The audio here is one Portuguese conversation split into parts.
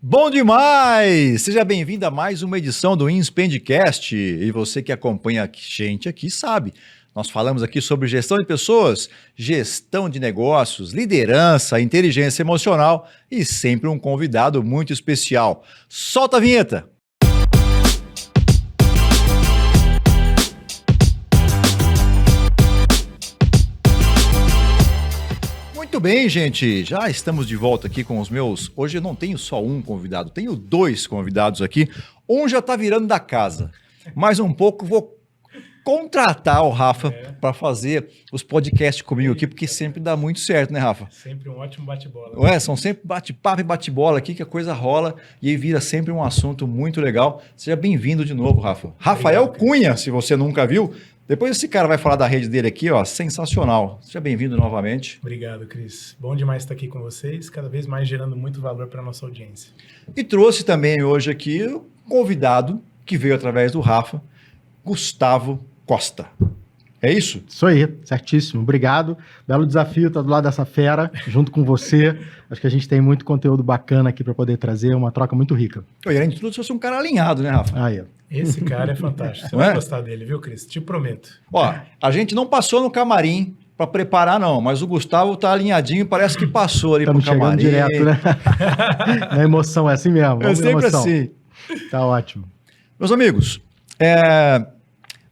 Bom demais! Seja bem-vindo a mais uma edição do Inspendcast. E você que acompanha a gente aqui sabe, nós falamos aqui sobre gestão de pessoas, gestão de negócios, liderança, inteligência emocional e sempre um convidado muito especial. Solta a vinheta! Muito bem, gente, já estamos de volta aqui com os meus... Hoje eu não tenho só um convidado, tenho dois convidados aqui. Um já está virando da casa, mais um pouco vou contratar o Rafa para fazer os podcasts comigo aqui, porque sempre dá muito certo, né, Rafa? Sempre um ótimo bate-bola. Ué, são sempre bate-papo e bate-bola aqui, que a coisa rola e aí vira sempre um assunto muito legal. Seja bem-vindo de novo, Rafa. Rafael Cunha, se você nunca viu. Depois esse cara vai falar da rede dele aqui, ó, sensacional. Seja bem-vindo novamente. Obrigado, Cris. Bom demais estar aqui com vocês, cada vez mais gerando muito valor para a nossa audiência. E trouxe também hoje aqui um convidado que veio através do Rafa, Gustavo Costa. É isso? Isso aí, certíssimo. Obrigado. Belo desafio estar do lado dessa fera, junto com você. Acho que a gente tem muito conteúdo bacana aqui para poder trazer, uma troca muito rica. E além de tudo, você é um cara alinhado, né, Rafa? Aí, ó. Esse cara é fantástico. Você Não vai é? gostar dele, viu, Cris? Te prometo. Ó, a gente não passou no camarim para preparar, não, mas o Gustavo tá alinhadinho, parece que passou ali Estamos pro chegando camarim. direto, né? Na emoção, é assim mesmo. É Vamos na sempre emoção. assim. Tá ótimo. Meus amigos,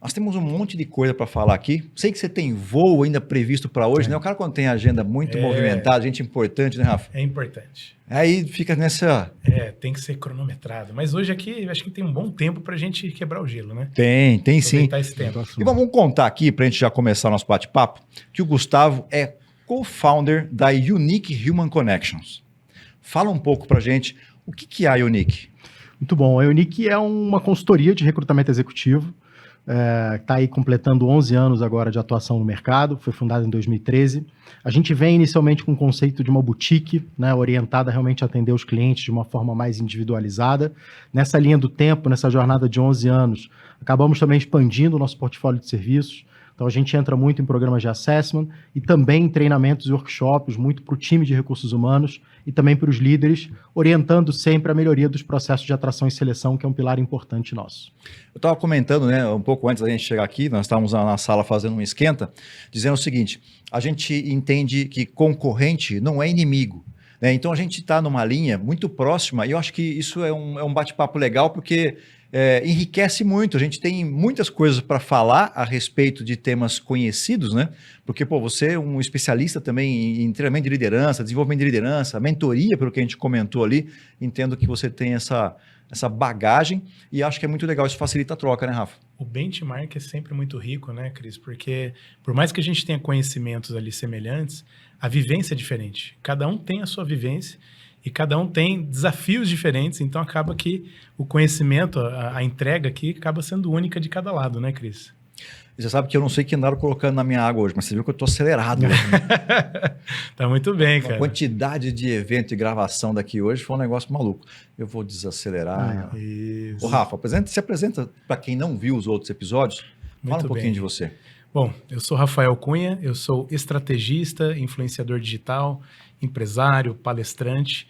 nós temos um monte de coisa para falar aqui. Sei que você tem voo ainda previsto para hoje, né? O cara quando tem agenda muito movimentada, gente importante, né, Rafa? É importante. Aí fica nessa... Tem que ser cronometrado. Mas hoje aqui, acho que tem um bom tempo para a gente quebrar o gelo, né? Tem sim. Aproveitar esse tempo. E vamos contar aqui, para a gente já começar o nosso bate-papo, que o Gustavo é co-founder da Unique Human Connections. Fala um pouco para a gente o que é a Unique. Muito bom. A Unique é uma consultoria de recrutamento executivo. Está aí completando 11 anos agora de atuação no mercado, foi fundada em 2013. A gente vem inicialmente com o conceito de uma boutique, né, orientada realmente a atender os clientes de uma forma mais individualizada. Nessa linha do tempo, nessa jornada de 11 anos, acabamos também expandindo o nosso portfólio de serviços. Então a gente entra muito em programas de assessment e também em treinamentos e workshops, muito para o time de recursos humanos e também para os líderes, orientando sempre a melhoria dos processos de atração e seleção, que é um pilar importante nosso. Eu estava comentando, né, um pouco antes da gente chegar aqui, nós estávamos na sala fazendo um esquenta, dizendo o seguinte, a gente entende que concorrente não é inimigo, né? Então a gente está numa linha muito próxima e eu acho que isso é um bate-papo legal porque enriquece muito, a gente tem muitas coisas para falar a respeito de temas conhecidos, né? Porque, você é um especialista também em treinamento de liderança, desenvolvimento de liderança, mentoria, pelo que a gente comentou ali, entendo que você tem essa bagagem e acho que é muito legal, isso facilita a troca, né, Rafa? O benchmark é sempre muito rico, né, Cris? Porque por mais que a gente tenha conhecimentos ali semelhantes, a vivência é diferente. Cada um tem a sua vivência e cada um tem desafios diferentes, então acaba que o conhecimento, a entrega aqui, acaba sendo única de cada lado, né, Cris? Você sabe que eu não sei que andaram colocando na minha água hoje, mas você viu que eu estou acelerado hoje, né? Tá muito bem, cara. A quantidade de evento e gravação daqui hoje foi um negócio maluco. Eu vou desacelerar. Isso. Ô, Rafa, se apresenta para quem não viu os outros episódios. Fala um pouquinho de você. Bom, eu sou Rafael Cunha, eu sou estrategista, influenciador digital, empresário, palestrante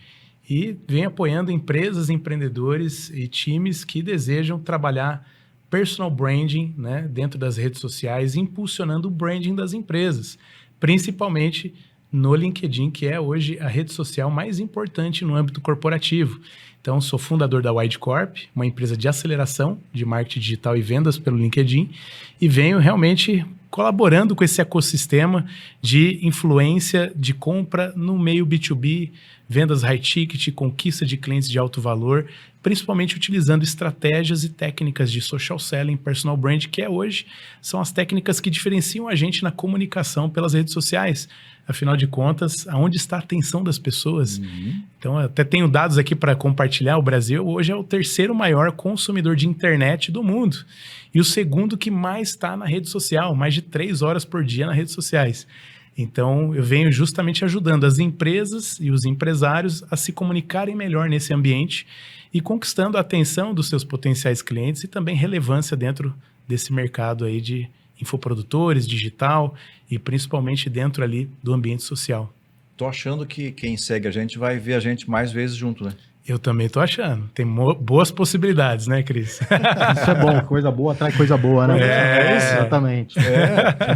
e venho apoiando empresas, empreendedores e times que desejam trabalhar personal branding, né, dentro das redes sociais, impulsionando o branding das empresas, principalmente no LinkedIn, que é hoje a rede social mais importante no âmbito corporativo. Então, sou fundador da WideCorp, uma empresa de aceleração de marketing digital e vendas pelo LinkedIn, e venho realmente colaborando com esse ecossistema de influência de compra no meio B2B, vendas high ticket, conquista de clientes de alto valor, principalmente utilizando estratégias e técnicas de social selling, personal brand, que hoje são as técnicas que diferenciam a gente na comunicação pelas redes sociais. Afinal de contas, aonde está a atenção das pessoas? Então, até tenho dados aqui para compartilhar. O Brasil hoje é o terceiro maior consumidor de internet do mundo. E o segundo que mais está na rede social, mais de 3 horas por dia nas redes sociais. Então, eu venho justamente ajudando as empresas e os empresários a se comunicarem melhor nesse ambiente e conquistando a atenção dos seus potenciais clientes e também relevância dentro desse mercado aí de infoprodutores, digital e principalmente dentro ali do ambiente social. Tô achando que quem segue a gente vai ver a gente mais vezes junto, né? Eu também tô achando. Tem boas possibilidades, né, Cris? Isso é bom, coisa boa atrai coisa boa, né? Exatamente.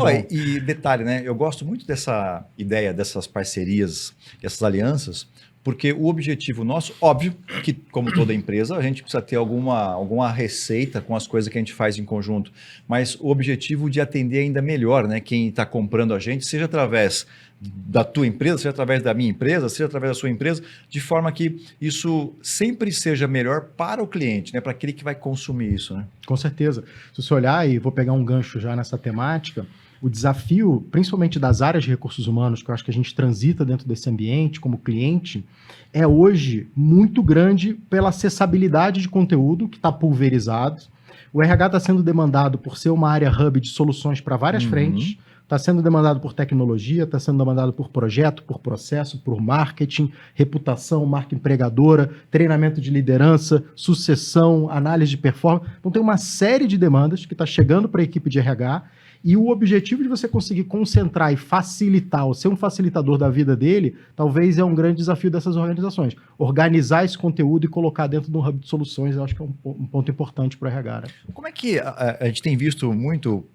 Olha, e detalhe, né? Eu gosto muito dessa ideia dessas parcerias, dessas alianças, porque o objetivo nosso, óbvio, que como toda empresa, a gente precisa ter alguma receita com as coisas que a gente faz em conjunto, mas o objetivo de atender ainda melhor, né? Quem está comprando a gente, seja através da tua empresa, seja através da minha empresa, seja através da sua empresa, de forma que isso sempre seja melhor para o cliente, né? Para aquele que vai consumir isso, né? Com certeza. Se você olhar, e vou pegar um gancho já nessa temática, o desafio, principalmente das áreas de recursos humanos, que eu acho que a gente transita dentro desse ambiente como cliente, é hoje muito grande pela acessibilidade de conteúdo que está pulverizado. O RH está sendo demandado por ser uma área hub de soluções para várias frentes, está sendo demandado por tecnologia, está sendo demandado por projeto, por processo, por marketing, reputação, marca empregadora, treinamento de liderança, sucessão, análise de performance. Então tem uma série de demandas que está chegando para a equipe de RH e o objetivo de você conseguir concentrar e facilitar, ou ser um facilitador da vida dele, talvez é um grande desafio dessas organizações. Organizar esse conteúdo e colocar dentro de um hub de soluções, eu acho que é um ponto importante para o RH. Né? Como é que a gente tem visto muito,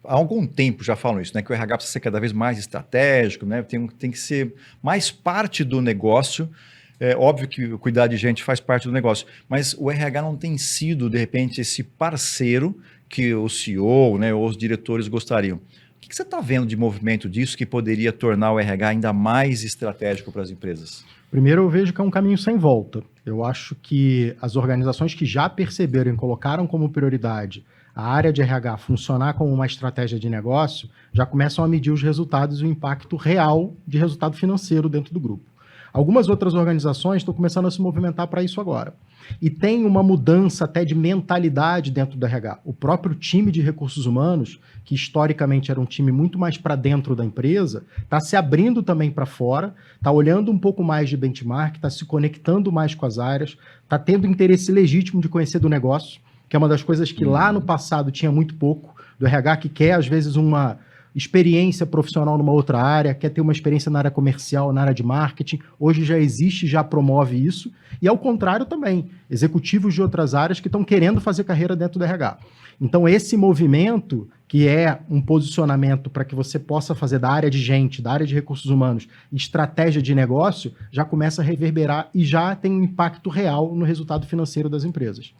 há algum tempo já falam isso, né? Que o RH precisa ser cada vez mais estratégico, né? Tem que ser mais parte do negócio. É óbvio que cuidar de gente faz parte do negócio, mas o RH não tem sido, de repente, esse parceiro que o CEO, né, ou os diretores gostariam. O que você está vendo de movimento disso que poderia tornar o RH ainda mais estratégico para as empresas? Primeiro, eu vejo que é um caminho sem volta. Eu acho que as organizações que já perceberam e colocaram como prioridade a área de RH funcionar como uma estratégia de negócio, já começam a medir os resultados e o impacto real de resultado financeiro dentro do grupo. Algumas outras organizações estão começando a se movimentar para isso agora. E tem uma mudança até de mentalidade dentro do RH. O próprio time de recursos humanos, que historicamente era um time muito mais para dentro da empresa, está se abrindo também para fora, está olhando um pouco mais de benchmark, está se conectando mais com as áreas, está tendo interesse legítimo de conhecer do negócio, que é uma das coisas que lá no passado tinha muito pouco, do RH que quer, às vezes, uma experiência profissional numa outra área, quer ter uma experiência na área comercial, na área de marketing, hoje já existe, já promove isso, e ao contrário também, executivos de outras áreas que estão querendo fazer carreira dentro do RH. Então esse movimento, que é um posicionamento para que você possa fazer da área de gente, da área de recursos humanos, estratégia de negócio, já começa a reverberar e já tem um impacto real no resultado financeiro das empresas.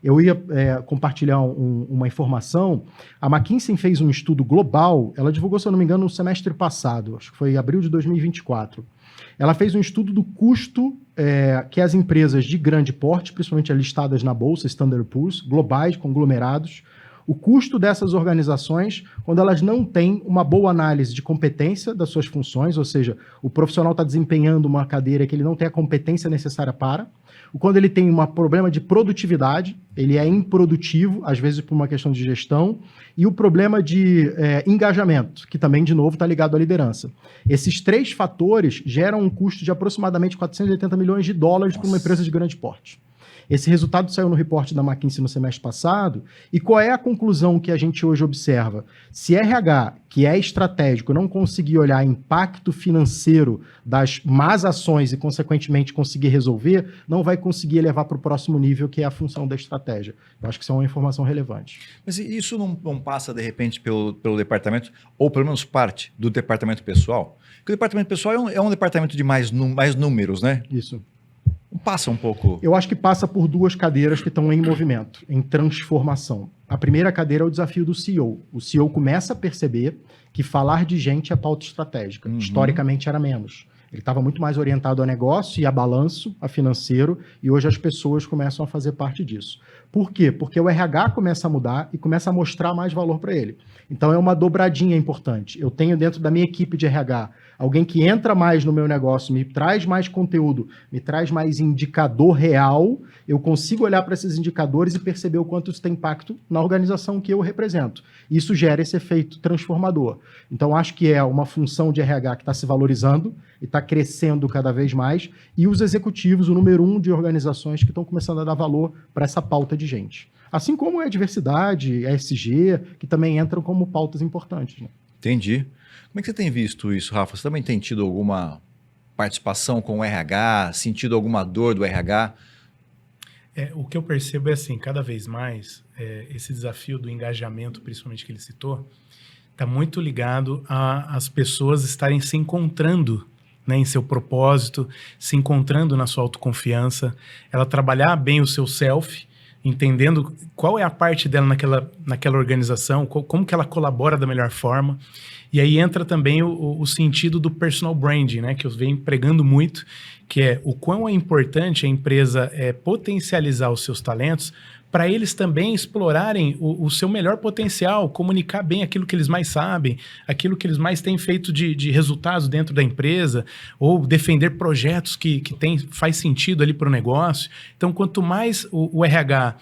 Eu ia compartilhar uma informação. A McKinsey fez um estudo global, ela divulgou, se eu não me engano, no semestre passado, acho que foi em abril de 2024. Ela fez um estudo do custo que as empresas de grande porte, principalmente listadas na Bolsa, Standard & Poor's, globais, conglomerados, o custo dessas organizações quando elas não têm uma boa análise de competência das suas funções, ou seja, o profissional está desempenhando uma cadeira que ele não tem a competência necessária para, quando ele tem um problema de produtividade, ele é improdutivo, às vezes por uma questão de gestão, e o problema de engajamento, que também, de novo, está ligado à liderança. Esses três fatores geram um custo de aproximadamente 480 milhões de dólares para uma empresa de grande porte. Esse resultado saiu no reporte da McKinsey no semestre passado. E qual é a conclusão que a gente hoje observa? Se RH, que é estratégico, não conseguir olhar impacto financeiro das más ações e, consequentemente, conseguir resolver, não vai conseguir levar para o próximo nível, que é a função da estratégia. Eu acho que isso é uma informação relevante. Mas isso não passa, de repente, pelo departamento, ou pelo menos parte do departamento pessoal? Porque o departamento pessoal é um departamento de mais números, né? Isso. Passa um pouco. Eu acho que passa por duas cadeiras que estão em movimento, em transformação. A primeira cadeira é o desafio do CEO. O CEO começa a perceber que falar de gente é pauta estratégica. Historicamente era menos. Ele estava muito mais orientado a negócio e a balanço, a financeiro, e hoje as pessoas começam a fazer parte disso. Por quê? Porque o RH começa a mudar e começa a mostrar mais valor para ele. Então é uma dobradinha importante. Eu tenho dentro da minha equipe de RH alguém que entra mais no meu negócio, me traz mais conteúdo, me traz mais indicador real, eu consigo olhar para esses indicadores e perceber o quanto isso tem impacto na organização que eu represento. Isso gera esse efeito transformador. Então acho que é uma função de RH que está se valorizando e está crescendo cada vez mais, e os executivos, o número 1 de organizações que estão começando a dar valor para essa pauta de gente. Assim como a diversidade, a ESG, que também entram como pautas importantes. Né? Entendi. Como é que você tem visto isso, Rafa? Você também tem tido alguma participação com o RH, sentido alguma dor do RH? O que eu percebo é assim, cada vez mais, esse desafio do engajamento, principalmente que ele citou, está muito ligado às pessoas estarem se encontrando, né, em seu propósito, se encontrando na sua autoconfiança, ela trabalhar bem o seu self, entendendo qual é a parte dela naquela organização, como que ela colabora da melhor forma. E aí entra também o sentido do personal branding, né, que eu venho pregando muito, que é o quão é importante a empresa potencializar os seus talentos para eles também explorarem o seu melhor potencial, comunicar bem aquilo que eles mais sabem, aquilo que eles mais têm feito de resultados dentro da empresa, ou defender projetos que faz sentido ali para o negócio. Então, quanto mais o RH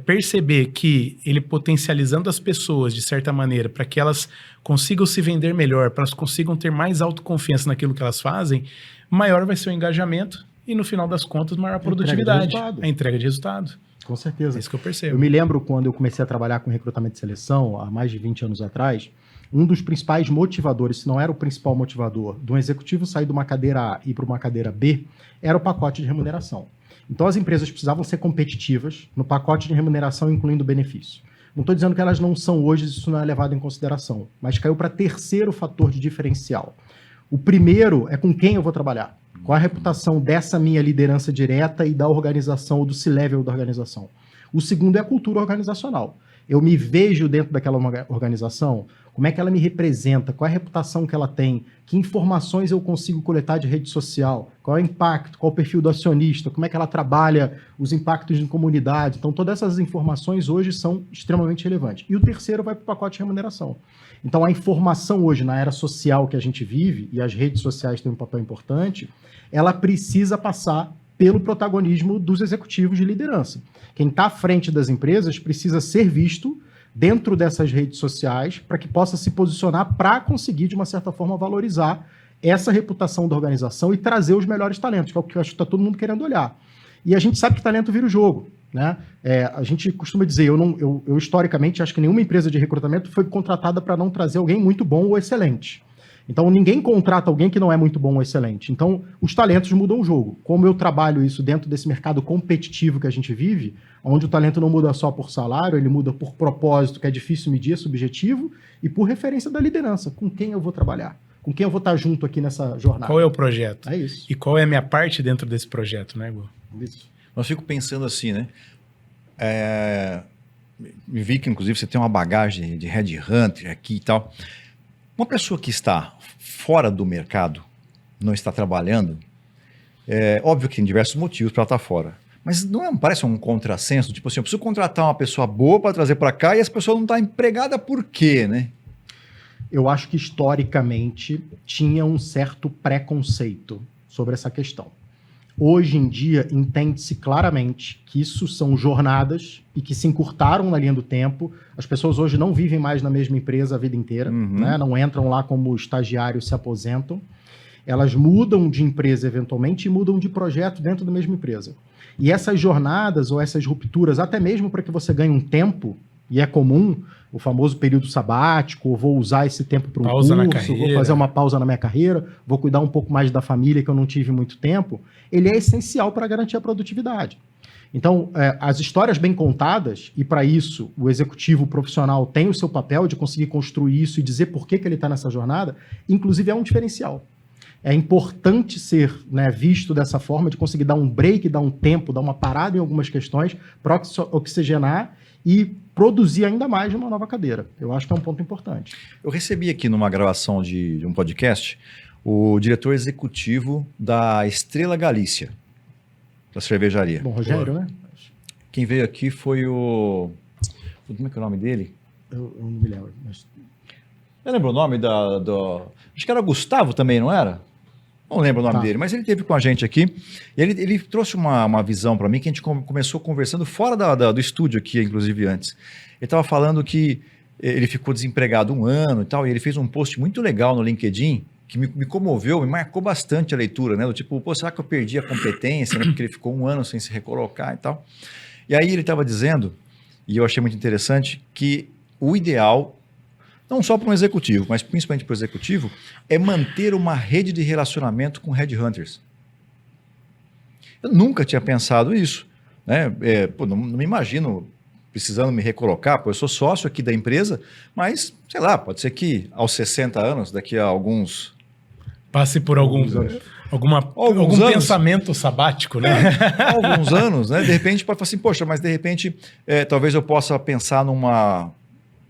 perceber que ele potencializando as pessoas, de certa maneira, para que elas consigam se vender melhor, para elas consigam ter mais autoconfiança naquilo que elas fazem, maior vai ser o engajamento e, no final das contas, maior a produtividade, a entrega de resultado. Com certeza. É isso que eu percebo. Eu me lembro quando eu comecei a trabalhar com recrutamento de seleção, há mais de 20 anos atrás, um dos principais motivadores, se não era o principal motivador, de um executivo sair de uma cadeira A e ir para uma cadeira B, era o pacote de remuneração. Então as empresas precisavam ser competitivas no pacote de remuneração, incluindo benefício. Não estou dizendo que elas não são hoje, isso não é levado em consideração, mas caiu para terceiro fator de diferencial. O primeiro é com quem eu vou trabalhar. Qual a reputação dessa minha liderança direta e da organização, ou do C-level da organização? O segundo é a cultura organizacional. Eu me vejo dentro daquela organização, como é que ela me representa, qual é a reputação que ela tem, que informações eu consigo coletar de rede social, qual é o impacto, qual é o perfil do acionista, como é que ela trabalha os impactos em comunidade. Então, todas essas informações hoje são extremamente relevantes. E o terceiro vai para o pacote de remuneração. Então, a informação hoje, na era social que a gente vive, e as redes sociais têm um papel importante, ela precisa passar pelo protagonismo dos executivos de liderança. Quem está à frente das empresas precisa ser visto dentro dessas redes sociais para que possa se posicionar para conseguir, de uma certa forma, valorizar essa reputação da organização e trazer os melhores talentos, que é o que eu acho que está todo mundo querendo olhar. E a gente sabe que talento vira o jogo, né? A gente costuma dizer, eu historicamente acho que nenhuma empresa de recrutamento foi contratada para não trazer alguém muito bom ou excelente. Então, ninguém contrata alguém que não é muito bom ou excelente. Então, os talentos mudam o jogo. Como eu trabalho isso dentro desse mercado competitivo que a gente vive, onde o talento não muda só por salário, ele muda por propósito, que é difícil medir, é subjetivo, e por referência da liderança. Com quem eu vou trabalhar? Com quem eu vou estar junto aqui nessa jornada? Qual é o projeto? É isso. E qual é a minha parte dentro desse projeto, né, Gu? Isso. Mas fico pensando assim, né? Me vi que, inclusive, você tem uma bagagem de headhunter aqui e tal. Uma pessoa que está fora do mercado, não está trabalhando, é óbvio que tem diversos motivos para ela estar fora. Mas não parece um contrassenso? Tipo assim, eu preciso contratar uma pessoa boa para trazer para cá e essa pessoa não está empregada por quê, né? Eu acho que, historicamente, tinha um certo preconceito sobre essa questão. Hoje em dia, entende-se claramente que isso são jornadas e que se encurtaram na linha do tempo. As pessoas hoje não vivem mais na mesma empresa a vida inteira, né? Não entram lá como estagiários, se aposentam. Elas mudam de empresa eventualmente e mudam de projeto dentro da mesma empresa. E essas jornadas ou essas rupturas, até mesmo para que você ganhe um tempo, e é comum, o famoso período sabático, ou vou usar esse tempo para um pausa curso, na carreira, vou fazer uma pausa na minha carreira, vou cuidar um pouco mais da família que eu não tive muito tempo, ele é essencial para garantir a produtividade. Então, as histórias bem contadas, e para isso o executivo profissional tem o seu papel de conseguir construir isso e dizer por que ele está nessa jornada, inclusive é um diferencial. É importante ser, né, visto dessa forma, de conseguir dar um break, dar um tempo, dar uma parada em algumas questões para oxigenar e produzir ainda mais de uma nova cadeira. Eu acho que é um ponto importante. Eu recebi aqui numa gravação de um podcast o diretor executivo da Estrela Galícia, da cervejaria. Bom, Rogério, né? Quem veio aqui foi o... Como é que é o nome dele? Eu não me lembro. Mas... Eu lembro o nome acho que era Gustavo também, não era? Não lembro o nome dele, mas ele esteve com a gente aqui. E ele trouxe uma visão para mim que a gente começou conversando fora do estúdio aqui, inclusive antes. Ele estava falando que ele ficou desempregado 1 ano e tal, e ele fez um post muito legal no LinkedIn que me comoveu, me marcou bastante a leitura, né? Do tipo, pô, será que eu perdi a competência, né? Porque ele ficou 1 ano sem se recolocar e tal. E aí ele estava dizendo, e eu achei muito interessante, que o ideal não só para um executivo, mas principalmente para o executivo, é manter uma rede de relacionamento com headhunters. Eu nunca tinha pensado isso, né? Não me imagino precisando me recolocar, eu sou sócio aqui da empresa, mas, sei lá, pode ser que aos 60 anos, daqui a alguns... Passe por algum pensamento sabático, né? Alguns anos, né? De repente pode falar assim, poxa, mas de repente talvez eu possa pensar numa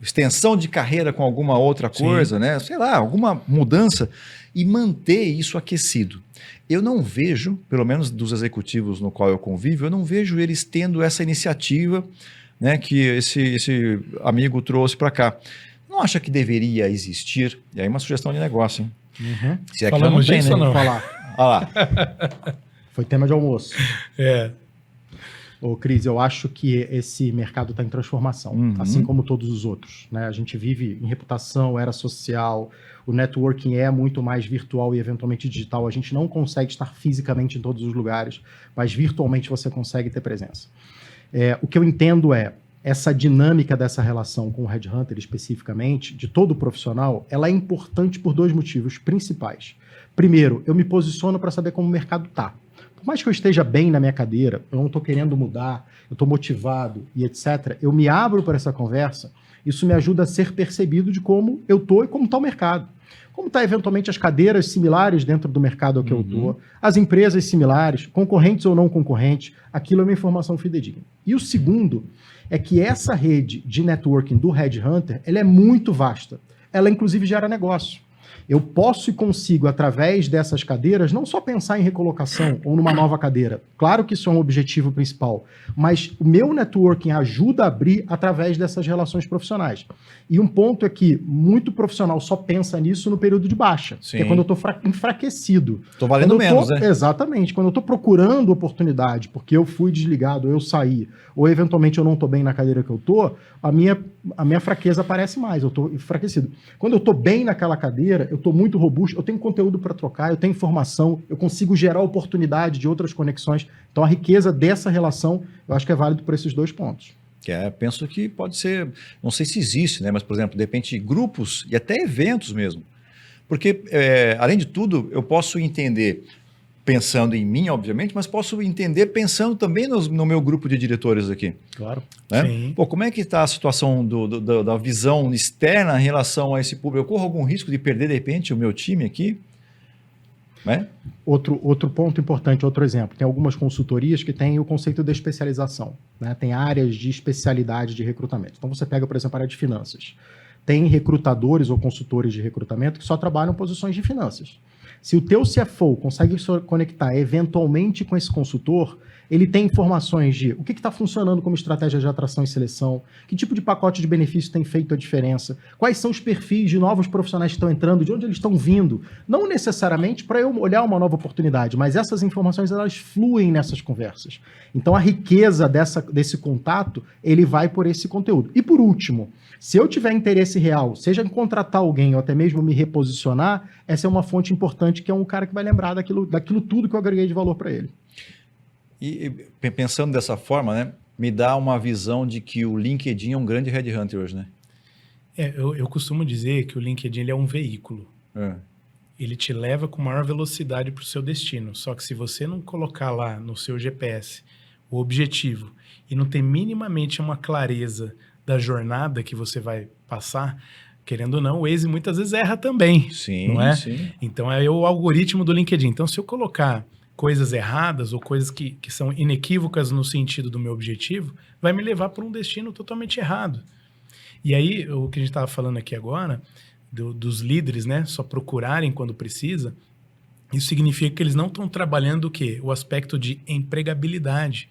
extensão de carreira com alguma outra coisa, né? Sei lá, alguma mudança e manter isso aquecido. Eu não vejo, pelo menos dos executivos no qual eu convivo, eu não vejo eles tendo essa iniciativa, né, que esse amigo trouxe para cá. Não acha que deveria existir? E aí uma sugestão de negócio, hein? Uhum. Se é Falamos que não disso tem, ou não? Falar. Olha lá. Foi tema de almoço. É. Ô, Cris, eu acho que esse mercado está em transformação, assim como todos os outros, né? A gente vive em reputação, era social, o networking é muito mais virtual e eventualmente digital. A gente não consegue estar fisicamente em todos os lugares, mas virtualmente você consegue ter presença. O que eu entendo essa dinâmica dessa relação com o headhunter especificamente, de todo profissional, ela é importante por 2 motivos principais. Primeiro, eu me posiciono para saber como o mercado está. Por mais que eu esteja bem na minha cadeira, eu não estou querendo mudar, eu estou motivado e etc., eu me abro para essa conversa, isso me ajuda a ser percebido de como eu estou e como está o mercado. Como está eventualmente as cadeiras similares dentro do mercado ao que eu estou, as empresas similares, concorrentes ou não concorrentes, aquilo é uma informação fidedigna. E o segundo é que essa rede de networking do headhunter, ela é muito vasta. Ela inclusive gera negócio. Eu posso e consigo, através dessas cadeiras, não só pensar em recolocação ou numa nova cadeira. Claro que isso é um objetivo principal, mas o meu networking ajuda a abrir através dessas relações profissionais. E um ponto é que muito profissional só pensa nisso no período de baixa, que é quando eu estou enfraquecido. Estou valendo menos, né? Exatamente. Quando eu estou procurando oportunidade, porque eu fui desligado, ou eu saí, ou eventualmente eu não estou bem na cadeira que eu estou, a minha fraqueza aparece mais, eu estou enfraquecido. Quando eu estou bem naquela cadeira, eu estou muito robusto, eu tenho conteúdo para trocar, eu tenho informação, eu consigo gerar oportunidade de outras conexões. Então a riqueza dessa relação, eu acho que é válido por esses 2 pontos. Penso que pode ser, não sei se existe, né? Mas, por exemplo, de repente, grupos e até eventos mesmo. Porque, além de tudo, eu posso entender pensando em mim, obviamente, mas posso entender pensando também no meu grupo de diretores aqui. Claro. Né? Sim. Pô, como é que está a situação da visão externa em relação a esse público? Eu corro algum risco de perder, de repente, o meu time aqui? Né? Outro ponto importante, outro exemplo, tem algumas consultorias que têm o conceito de especialização, né? Tem áreas de especialidade de recrutamento. Então você pega, por exemplo, a área de finanças. Tem recrutadores ou consultores de recrutamento que só trabalham em posições de finanças. Se o teu CFO consegue se conectar eventualmente com esse consultor, ele tem informações de o que está funcionando como estratégia de atração e seleção, que tipo de pacote de benefício tem feito a diferença, quais são os perfis de novos profissionais que estão entrando, de onde eles estão vindo. Não necessariamente para eu olhar uma nova oportunidade, mas essas informações elas fluem nessas conversas. Então a riqueza desse contato, ele vai por esse conteúdo. E por último, se eu tiver interesse real, seja em contratar alguém ou até mesmo me reposicionar, essa é uma fonte importante que é um cara que vai lembrar daquilo tudo que eu agreguei de valor para ele. E pensando dessa forma, né, me dá uma visão de que o LinkedIn é um grande headhunter hoje, né? Eu costumo dizer que o LinkedIn ele é um veículo. Ele te leva com maior velocidade para o seu destino. Só que se você não colocar lá no seu GPS o objetivo e não ter minimamente uma clareza da jornada que você vai passar, querendo ou não, o Waze muitas vezes erra também. Sim, não é? Sim. Então é o algoritmo do LinkedIn. Então se eu colocar coisas erradas ou coisas que são inequívocas no sentido do meu objetivo, vai me levar para um destino totalmente errado. E aí, o que a gente estava falando aqui agora, dos líderes, né, só procurarem quando precisa, isso significa que eles não estão trabalhando o quê? O aspecto de empregabilidade.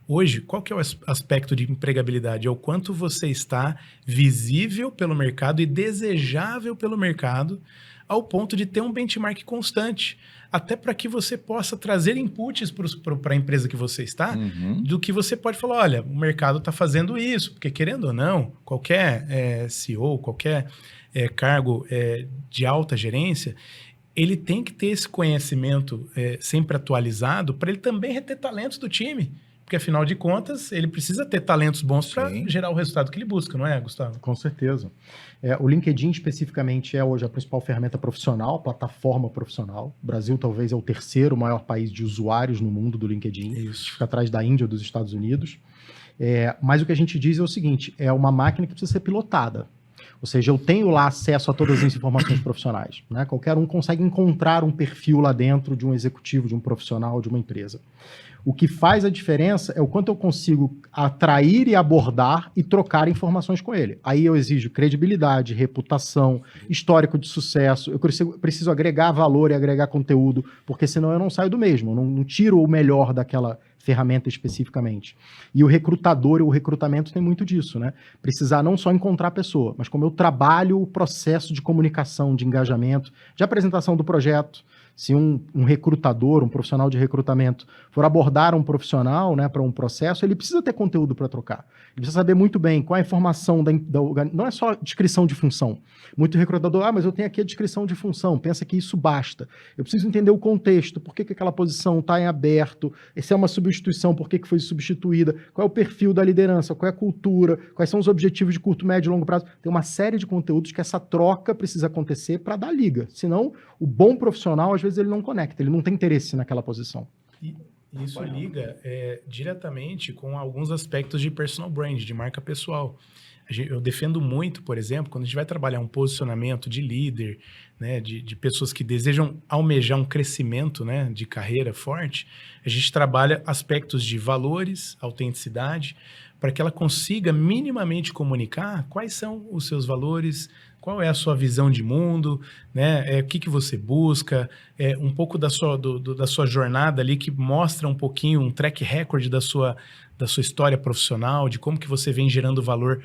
Hoje, qual que é o aspecto de empregabilidade? É o quanto você está visível pelo mercado e desejável pelo mercado, ao ponto de ter um benchmark constante, até para que você possa trazer inputs para a empresa que você está, do que você pode falar, olha, o mercado está fazendo isso, porque querendo ou não, qualquer CEO, qualquer cargo de alta gerência, ele tem que ter esse conhecimento sempre atualizado para ele também reter talentos do time. Porque, afinal de contas, ele precisa ter talentos bons para Sim. gerar o resultado que ele busca, não é, Gustavo? Com certeza. O LinkedIn, especificamente, é hoje a principal ferramenta profissional, plataforma profissional. O Brasil talvez é o terceiro maior país de usuários no mundo do LinkedIn. Isso. Fica atrás da Índia ou dos Estados Unidos. Mas o que a gente diz é o seguinte, é uma máquina que precisa ser pilotada. Ou seja, eu tenho lá acesso a todas as informações profissionais, né? Qualquer um consegue encontrar um perfil lá dentro de um executivo, de um profissional, de uma empresa. O que faz a diferença é o quanto eu consigo atrair e abordar e trocar informações com ele. Aí eu exijo credibilidade, reputação, histórico de sucesso. Eu preciso agregar valor e agregar conteúdo, porque senão eu não saio do mesmo. Eu não tiro o melhor daquela ferramenta especificamente. E o recrutador e o recrutamento tem muito disso, né? Precisar não só encontrar a pessoa, mas como eu trabalho o processo de comunicação, de engajamento, de apresentação do projeto. Se um recrutador, um profissional de recrutamento for abordar um profissional, né, para um processo, ele precisa ter conteúdo para trocar. Ele precisa saber muito bem qual a informação não é só descrição de função. Muito recrutador, mas eu tenho aqui a descrição de função, pensa que isso basta. Eu preciso entender o contexto, por que aquela posição está em aberto, se é uma substituição, por que foi substituída, qual é o perfil da liderança, qual é a cultura, quais são os objetivos de curto, médio e longo prazo. Tem uma série de conteúdos que essa troca precisa acontecer para dar liga. Senão, o bom profissional, às vezes, ele não conecta, ele não tem interesse naquela posição. E isso liga diretamente com alguns aspectos de personal brand, de marca pessoal. Eu defendo muito, por exemplo, quando a gente vai trabalhar um posicionamento de líder, né, de pessoas que desejam almejar um crescimento, né, de carreira forte, a gente trabalha aspectos de valores, autenticidade, para que ela consiga minimamente comunicar quais são os seus valores, qual é a sua visão de mundo, né? O que você busca, um pouco da sua jornada ali que mostra um pouquinho, um track record da sua história profissional, de como que você vem gerando valor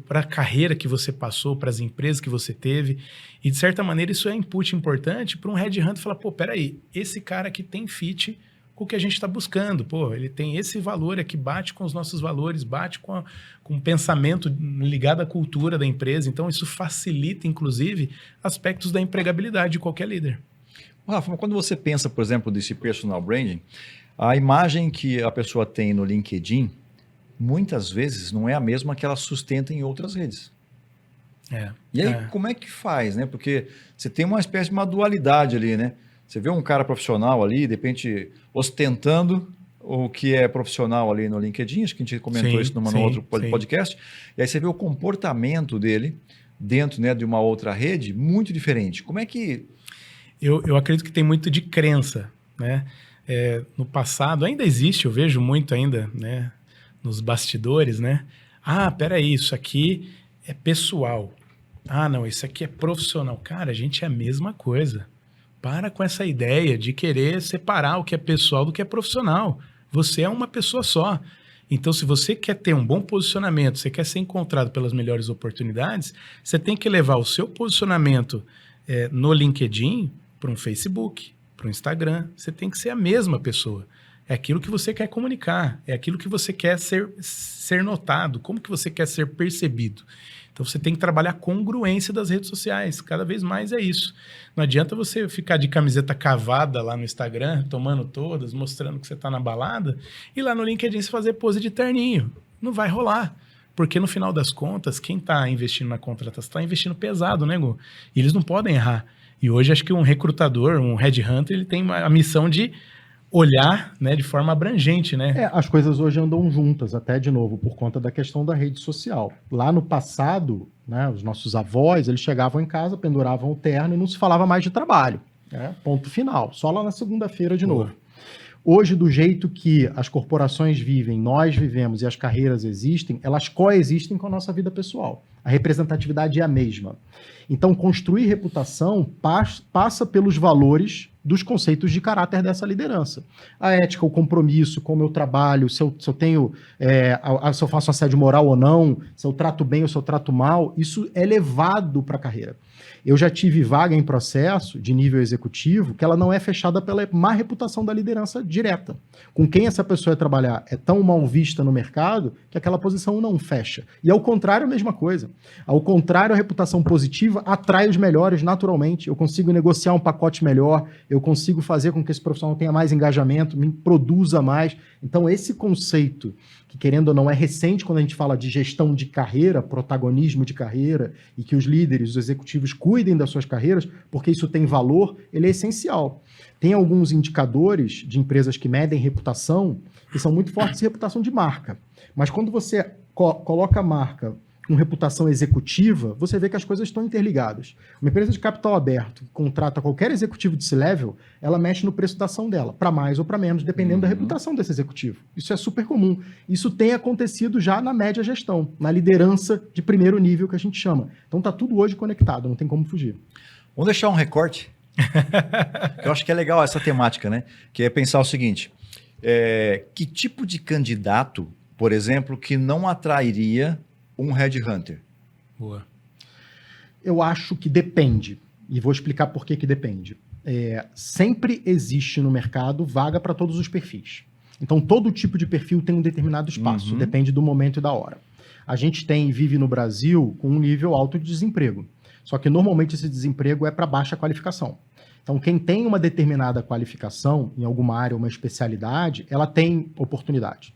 para a carreira que você passou, para as empresas que você teve. E, de certa maneira, isso é input importante para um headhunter falar, pô, peraí, esse cara aqui tem fit com o que a gente está buscando. Pô, ele tem esse valor aqui, bate com os nossos valores, bate com o pensamento ligado à cultura da empresa. Então, isso facilita, inclusive, aspectos da empregabilidade de qualquer líder. Rafa, quando você pensa, por exemplo, desse personal branding, a imagem que a pessoa tem no LinkedIn, muitas vezes não é a mesma que ela sustenta em outras redes. E aí, como é que faz, né? Porque você tem uma espécie de uma dualidade ali, né? Você vê um cara profissional ali, de repente, ostentando o que é profissional ali no LinkedIn, acho que a gente comentou isso no outro podcast, e aí você vê o comportamento dele dentro, né, de uma outra rede muito diferente. Como é que... Eu acredito que tem muito de crença, né? No passado, ainda existe, eu vejo muito ainda, né, nos bastidores, né? Ah, peraí, isso aqui é pessoal. Ah, não, isso aqui é profissional. Cara, a gente é a mesma coisa. Para com essa ideia de querer separar o que é pessoal do que é profissional. Você é uma pessoa só. Então, se você quer ter um bom posicionamento, você quer ser encontrado pelas melhores oportunidades, você tem que levar o seu posicionamento no LinkedIn para um Facebook, para um Instagram. Você tem que ser a mesma pessoa. É aquilo que você quer comunicar, é aquilo que você quer ser notado, como que você quer ser percebido. Então, você tem que trabalhar a congruência das redes sociais. Cada vez mais é isso. Não adianta você ficar de camiseta cavada lá no Instagram, tomando todas, mostrando que você está na balada, e lá no LinkedIn você fazer pose de terninho. Não vai rolar. Porque, no final das contas, quem está investindo na contratação está investindo pesado, né, Gu? E eles não podem errar. E hoje, acho que um recrutador, um headhunter, ele tem a missão de olhar, né, de forma abrangente, né? As coisas hoje andam juntas, até de novo, por conta da questão da rede social. Lá no passado, né, os nossos avós, eles chegavam em casa, penduravam o terno e não se falava mais de trabalho. Né? Ponto final. Só lá na segunda-feira de novo. Hoje, do jeito que as corporações vivem, nós vivemos e as carreiras existem, elas coexistem com a nossa vida pessoal. A representatividade é a mesma. Então, construir reputação passa pelos valores dos conceitos de caráter dessa liderança. A ética, o compromisso, como eu trabalho, se eu faço assédio moral ou não, se eu trato bem ou se eu trato mal, isso é levado para a carreira. Eu já tive vaga em processo de nível executivo que ela não é fechada pela má reputação da liderança direta. Com quem essa pessoa vai trabalhar é tão mal vista no mercado que aquela posição não fecha. E ao contrário, a mesma coisa. Ao contrário, a reputação positiva atrai os melhores naturalmente. Eu consigo negociar um pacote melhor, eu consigo fazer com que esse profissional tenha mais engajamento, me produza mais. Então, esse conceito, que querendo ou não é recente quando a gente fala de gestão de carreira, protagonismo de carreira, e que os líderes, os executivos cuidem das suas carreiras, porque isso tem valor, ele é essencial. Tem alguns indicadores de empresas que medem reputação, que são muito fortes em reputação de marca. Mas quando você coloca a marca com reputação executiva, você vê que as coisas estão interligadas. Uma empresa de capital aberto que contrata qualquer executivo de C-level, ela mexe no preço da ação dela, para mais ou para menos, dependendo da reputação desse executivo. Isso é super comum. Isso tem acontecido já na média gestão, na liderança de primeiro nível que a gente chama. Então está tudo hoje conectado, não tem como fugir. Vamos deixar um recorte? Eu acho que é legal essa temática, né? Que é pensar o seguinte, que tipo de candidato, por exemplo, que não atrairia um headhunter? Boa. Eu acho que depende, e vou explicar por que depende. Sempre existe no mercado vaga para todos os perfis. Então, todo tipo de perfil tem um determinado espaço, depende do momento e da hora. A gente tem e vive no Brasil com um nível alto de desemprego. Só que, normalmente, esse desemprego é para baixa qualificação. Então, quem tem uma determinada qualificação, em alguma área, uma especialidade, ela tem oportunidade.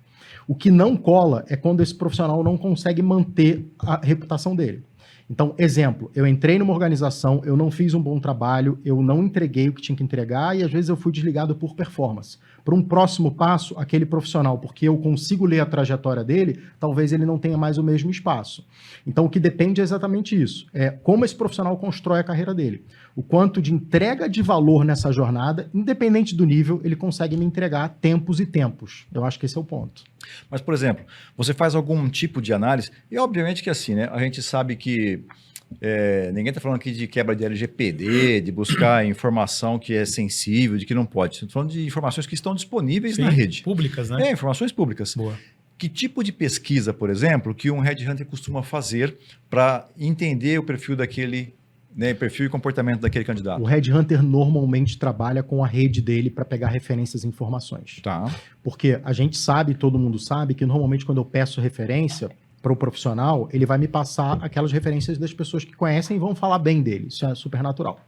O que não cola é quando esse profissional não consegue manter a reputação dele. Então, exemplo, eu entrei numa organização, eu não fiz um bom trabalho, eu não entreguei o que tinha que entregar e às vezes eu fui desligado por performance. Para um próximo passo, aquele profissional, porque eu consigo ler a trajetória dele, talvez ele não tenha mais o mesmo espaço. Então, o que depende é exatamente isso. É como esse profissional constrói a carreira dele. O quanto de entrega de valor nessa jornada, independente do nível, ele consegue me entregar tempos e tempos. Eu acho que esse é o ponto. Mas, por exemplo, você faz algum tipo de análise, e obviamente que assim, né? A gente sabe que ninguém está falando aqui de quebra de LGPD, de buscar informação que é sensível, de que não pode. Estamos falando de informações que estão disponíveis na rede. Públicas, né? Informações públicas. Boa. Que tipo de pesquisa, por exemplo, que um headhunter costuma fazer para entender o perfil daquele, né, perfil e comportamento daquele candidato? O headhunter normalmente trabalha com a rede dele para pegar referências e informações. Tá. Porque a gente sabe, todo mundo sabe, que normalmente quando eu peço referência para o profissional, ele vai me passar aquelas referências das pessoas que conhecem e vão falar bem dele. Isso é super natural.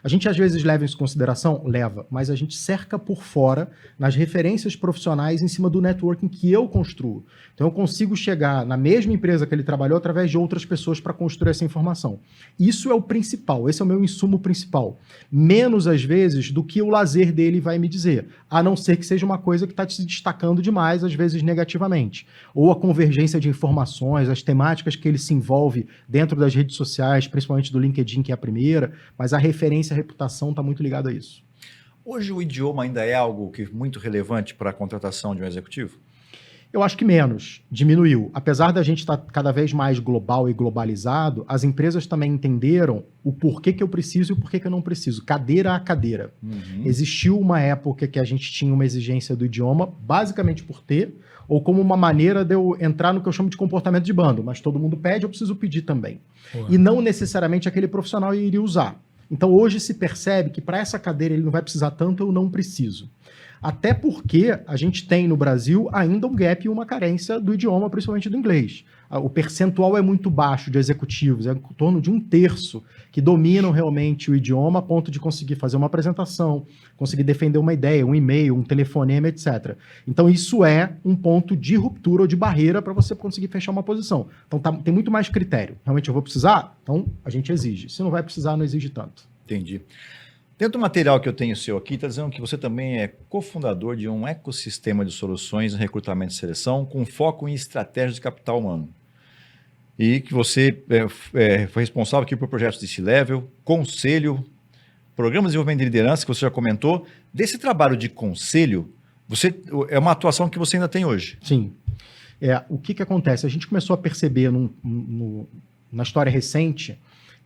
A gente às vezes leva isso em consideração? Leva, mas a gente cerca por fora nas referências profissionais em cima do networking que eu construo. Então eu consigo chegar na mesma empresa que ele trabalhou através de outras pessoas para construir essa informação. Isso é o principal, esse é o meu insumo principal. Menos às vezes do que o lazer dele vai me dizer, a não ser que seja uma coisa que está se destacando demais, às vezes negativamente. Ou a convergência de informações, as temáticas que ele se envolve dentro das redes sociais, principalmente do LinkedIn, que é a primeira, mas a referência, a reputação está muito ligada a isso. Hoje o idioma ainda é algo que muito relevante para a contratação de um executivo? Eu acho que menos, diminuiu. Apesar da gente estar cada vez mais global e globalizado, as empresas também entenderam o porquê que eu preciso e o porquê que eu não preciso, cadeira a cadeira. Existiu uma época que a gente tinha uma exigência do idioma, basicamente por ter, ou como uma maneira de eu entrar no que eu chamo de comportamento de bando, mas todo mundo pede, eu preciso pedir também. E não necessariamente aquele profissional iria usar. Então hoje se percebe que para essa cadeira ele não vai precisar tanto, eu não preciso. Até porque a gente tem no Brasil ainda um gap e uma carência do idioma, principalmente do inglês. O percentual é muito baixo de executivos, é em torno de 1/3 que dominam realmente o idioma a ponto de conseguir fazer uma apresentação, conseguir defender uma ideia, um e-mail, um telefonema, etc. Então isso é um ponto de ruptura ou de barreira para você conseguir fechar uma posição. Então tem muito mais critério. Realmente eu vou precisar? Então a gente exige. Se não vai precisar, não exige tanto. Entendi. Dentro do material que eu tenho seu aqui, está dizendo que você também é cofundador de um ecossistema de soluções em recrutamento e seleção com foco em estratégias de capital humano. E que você foi responsável aqui por projetos de C-Level, conselho, programas de desenvolvimento de liderança, que você já comentou. Desse trabalho de conselho, é uma atuação que você ainda tem hoje? Sim. O que acontece? A gente começou a perceber na história recente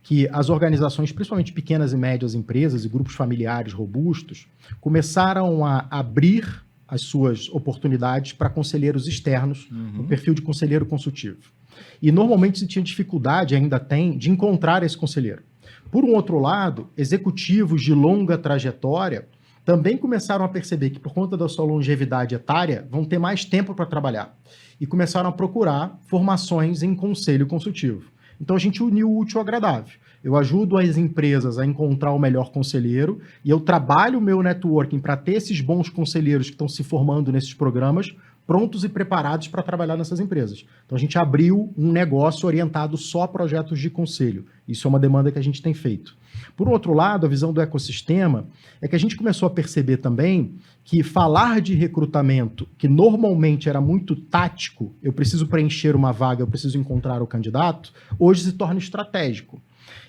que as organizações, principalmente pequenas e médias empresas e grupos familiares robustos, começaram a abrir as suas oportunidades para conselheiros externos, no perfil de conselheiro consultivo. E normalmente se tinha dificuldade, ainda tem, de encontrar esse conselheiro. Por um outro lado, executivos de longa trajetória também começaram a perceber que, por conta da sua longevidade etária, vão ter mais tempo para trabalhar. E começaram a procurar formações em conselho consultivo. Então, a gente uniu o útil ao agradável. Eu ajudo as empresas a encontrar o melhor conselheiro e eu trabalho o meu networking para ter esses bons conselheiros que estão se formando nesses programas prontos e preparados para trabalhar nessas empresas. Então, a gente abriu um negócio orientado só a projetos de conselho. Isso é uma demanda que a gente tem feito. Por outro lado, a visão do ecossistema é que a gente começou a perceber também que falar de recrutamento, que normalmente era muito tático, eu preciso preencher uma vaga, eu preciso encontrar o candidato, hoje se torna estratégico.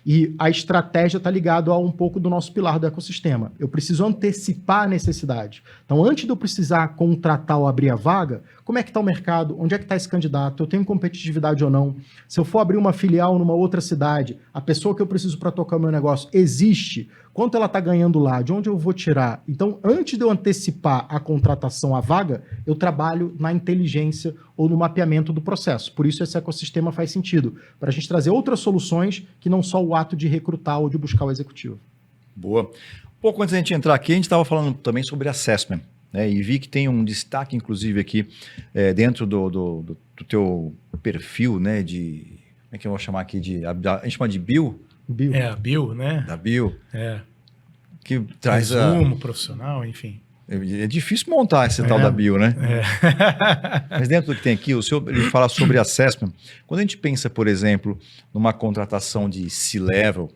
E a estratégia está ligada a um pouco do nosso pilar do ecossistema. Eu preciso antecipar a necessidade. Então, antes de eu precisar contratar ou abrir a vaga, como é que está o mercado? Onde é que está esse candidato? Eu tenho competitividade ou não? Se eu for abrir uma filial numa outra cidade, a pessoa que eu preciso para tocar o meu negócio existe? Quanto ela está ganhando lá? De onde eu vou tirar? Então, antes de eu antecipar a contratação à vaga, eu trabalho na inteligência ou no mapeamento do processo. Por isso, esse ecossistema faz sentido, para a gente trazer outras soluções que não só o ato de recrutar ou de buscar o executivo. Boa. Pouco antes da gente entrar aqui, a gente estava falando também sobre assessment, né? E vi que tem um destaque, inclusive, aqui dentro do teu perfil, né? De, como é que eu vou chamar aqui? A gente chama de Bill? Bill. A Bill, né? Da Bill. Que traz resumo profissional, enfim. É difícil montar esse tal da Bill, né? Mas dentro do que tem aqui, ele fala sobre assessment. Quando a gente pensa, por exemplo, numa contratação de C-level,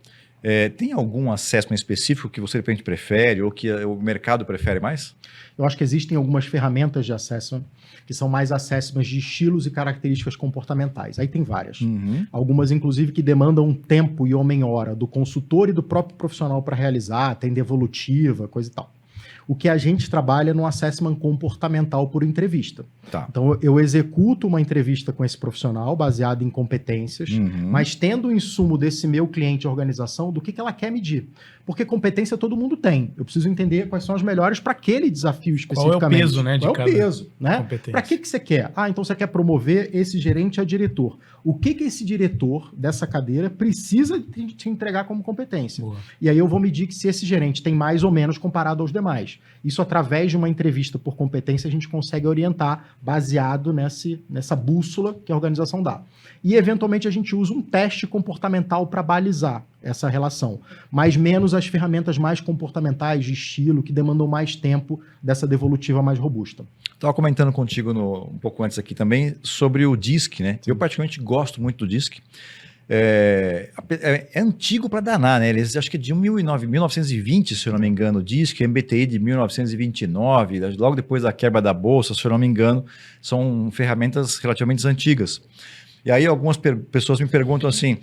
tem algum assessment específico que você de repente prefere ou que o mercado prefere mais? Eu acho que existem algumas ferramentas de assessment que são mais assessments de estilos e características comportamentais. Aí tem várias. Algumas, inclusive, que demandam tempo e homem-hora do consultor e do próprio profissional para realizar, tem devolutiva, coisa e tal. O que a gente trabalha no assessment comportamental por entrevista. Tá. Então, eu executo uma entrevista com esse profissional baseado em competências, mas tendo o insumo desse meu cliente ou organização do que ela quer medir. Porque competência todo mundo tem. Eu preciso entender quais são as melhores para aquele desafio especificamente. Qual é o peso, né? Qual é o peso, né? Para que você quer? Então você quer promover esse gerente a diretor. O que esse diretor dessa cadeira precisa te entregar como competência? Boa. E aí eu vou medir se esse gerente tem mais ou menos comparado aos demais. Isso, através de uma entrevista por competência, a gente consegue orientar baseado nessa bússola que a organização dá. E, eventualmente, a gente usa um teste comportamental para balizar essa relação, mas menos as ferramentas mais comportamentais, de estilo, que demandam mais tempo dessa devolutiva mais robusta. Estava comentando contigo um pouco antes aqui também sobre o DISC, né? Eu particularmente gosto muito do DISC. É antigo para danar, né? Eles acho que é de 1920, se eu não me engano, o DISC, MBTI de 1929, logo depois da quebra da bolsa, se eu não me engano, são ferramentas relativamente antigas. E aí algumas pessoas me perguntam assim,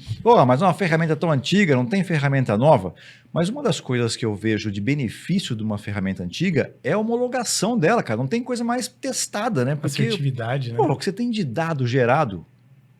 mas uma ferramenta tão antiga, não tem ferramenta nova? Mas uma das coisas que eu vejo de benefício de uma ferramenta antiga é a homologação dela, cara. Não tem coisa mais testada, né? Porque assertividade, né? O que você tem de dado gerado,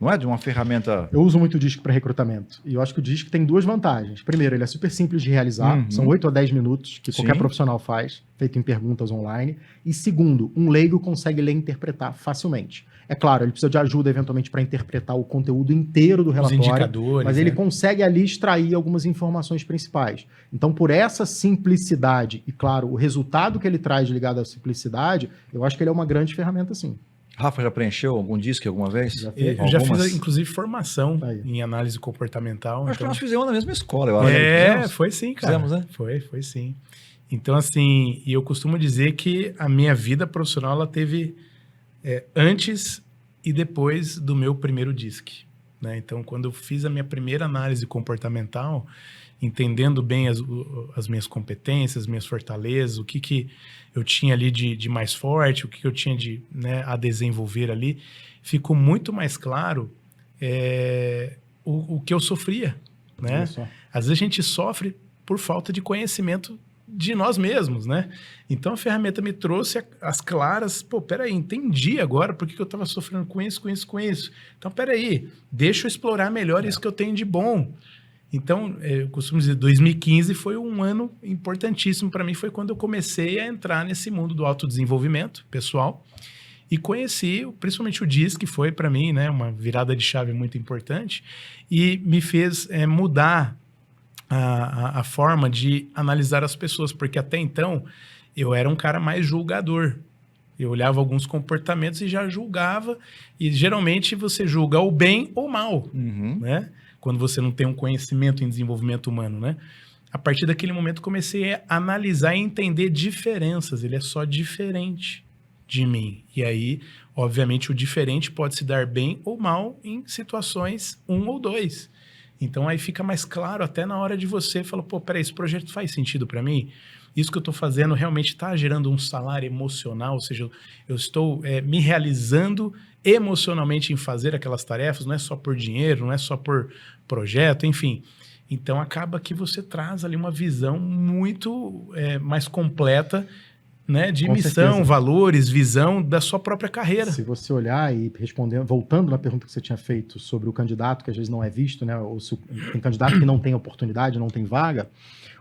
não é de uma ferramenta... Eu uso muito o DISC para recrutamento. E eu acho que o DISC tem duas vantagens. Primeiro, ele é super simples de realizar. São 8 a 10 minutos que qualquer profissional faz, feito em perguntas online. E segundo, um leigo consegue ler e interpretar facilmente. É claro, ele precisa de ajuda, eventualmente, para interpretar o conteúdo inteiro do relatório. Os indicadores, mas ele consegue ali extrair algumas informações principais. Então, por essa simplicidade e, claro, o resultado que ele traz ligado à simplicidade, eu acho que ele é uma grande ferramenta, sim. Rafa, já preencheu algum DISC alguma vez? Eu já fiz, inclusive, formação em análise comportamental. Acho que nós fizemos na mesma escola. Eu acho. Foi sim, cara. Fizemos, né? Foi sim. Então, assim, e eu costumo dizer que a minha vida profissional, ela teve antes e depois do meu primeiro DISC, né? Então, quando eu fiz a minha primeira análise comportamental, entendendo bem as minhas competências, minhas fortalezas, o que eu tinha ali de mais forte, o que eu tinha a desenvolver ali, ficou muito mais claro o que eu sofria, né? Às vezes a gente sofre por falta de conhecimento de nós mesmos, né? Então a ferramenta me trouxe as claras, peraí, entendi agora por que eu estava sofrendo com isso. Então, peraí, deixa eu explorar melhor isso que eu tenho de bom. Então, eu costumo dizer, 2015 foi um ano importantíssimo para mim, foi quando eu comecei a entrar nesse mundo do autodesenvolvimento pessoal e conheci, principalmente o DISC, que foi para mim, né, uma virada de chave muito importante e me fez mudar a forma de analisar as pessoas, porque até então eu era um cara mais julgador. Eu olhava alguns comportamentos e já julgava, e geralmente você julga o bem ou mal, né? Quando você não tem um conhecimento em desenvolvimento humano, né? A partir daquele momento comecei a analisar e entender diferenças. Ele é só diferente de mim. E aí, obviamente, o diferente pode se dar bem ou mal em situações 1 ou 2. Então aí fica mais claro até na hora de você falar, pô, peraí, esse projeto faz sentido para mim? Isso que eu estou fazendo realmente está gerando um salário emocional, ou seja, eu estou me realizando emocionalmente em fazer aquelas tarefas, não é só por dinheiro, não é só por projeto, enfim. Então acaba que você traz ali uma visão muito mais completa, né, de Com missão, certeza. valores, visão da sua própria carreira. Se você olhar e respondendo, voltando na pergunta que você tinha feito sobre o candidato que às vezes não é visto, né? Ou se tem candidato que não tem oportunidade, não tem vaga,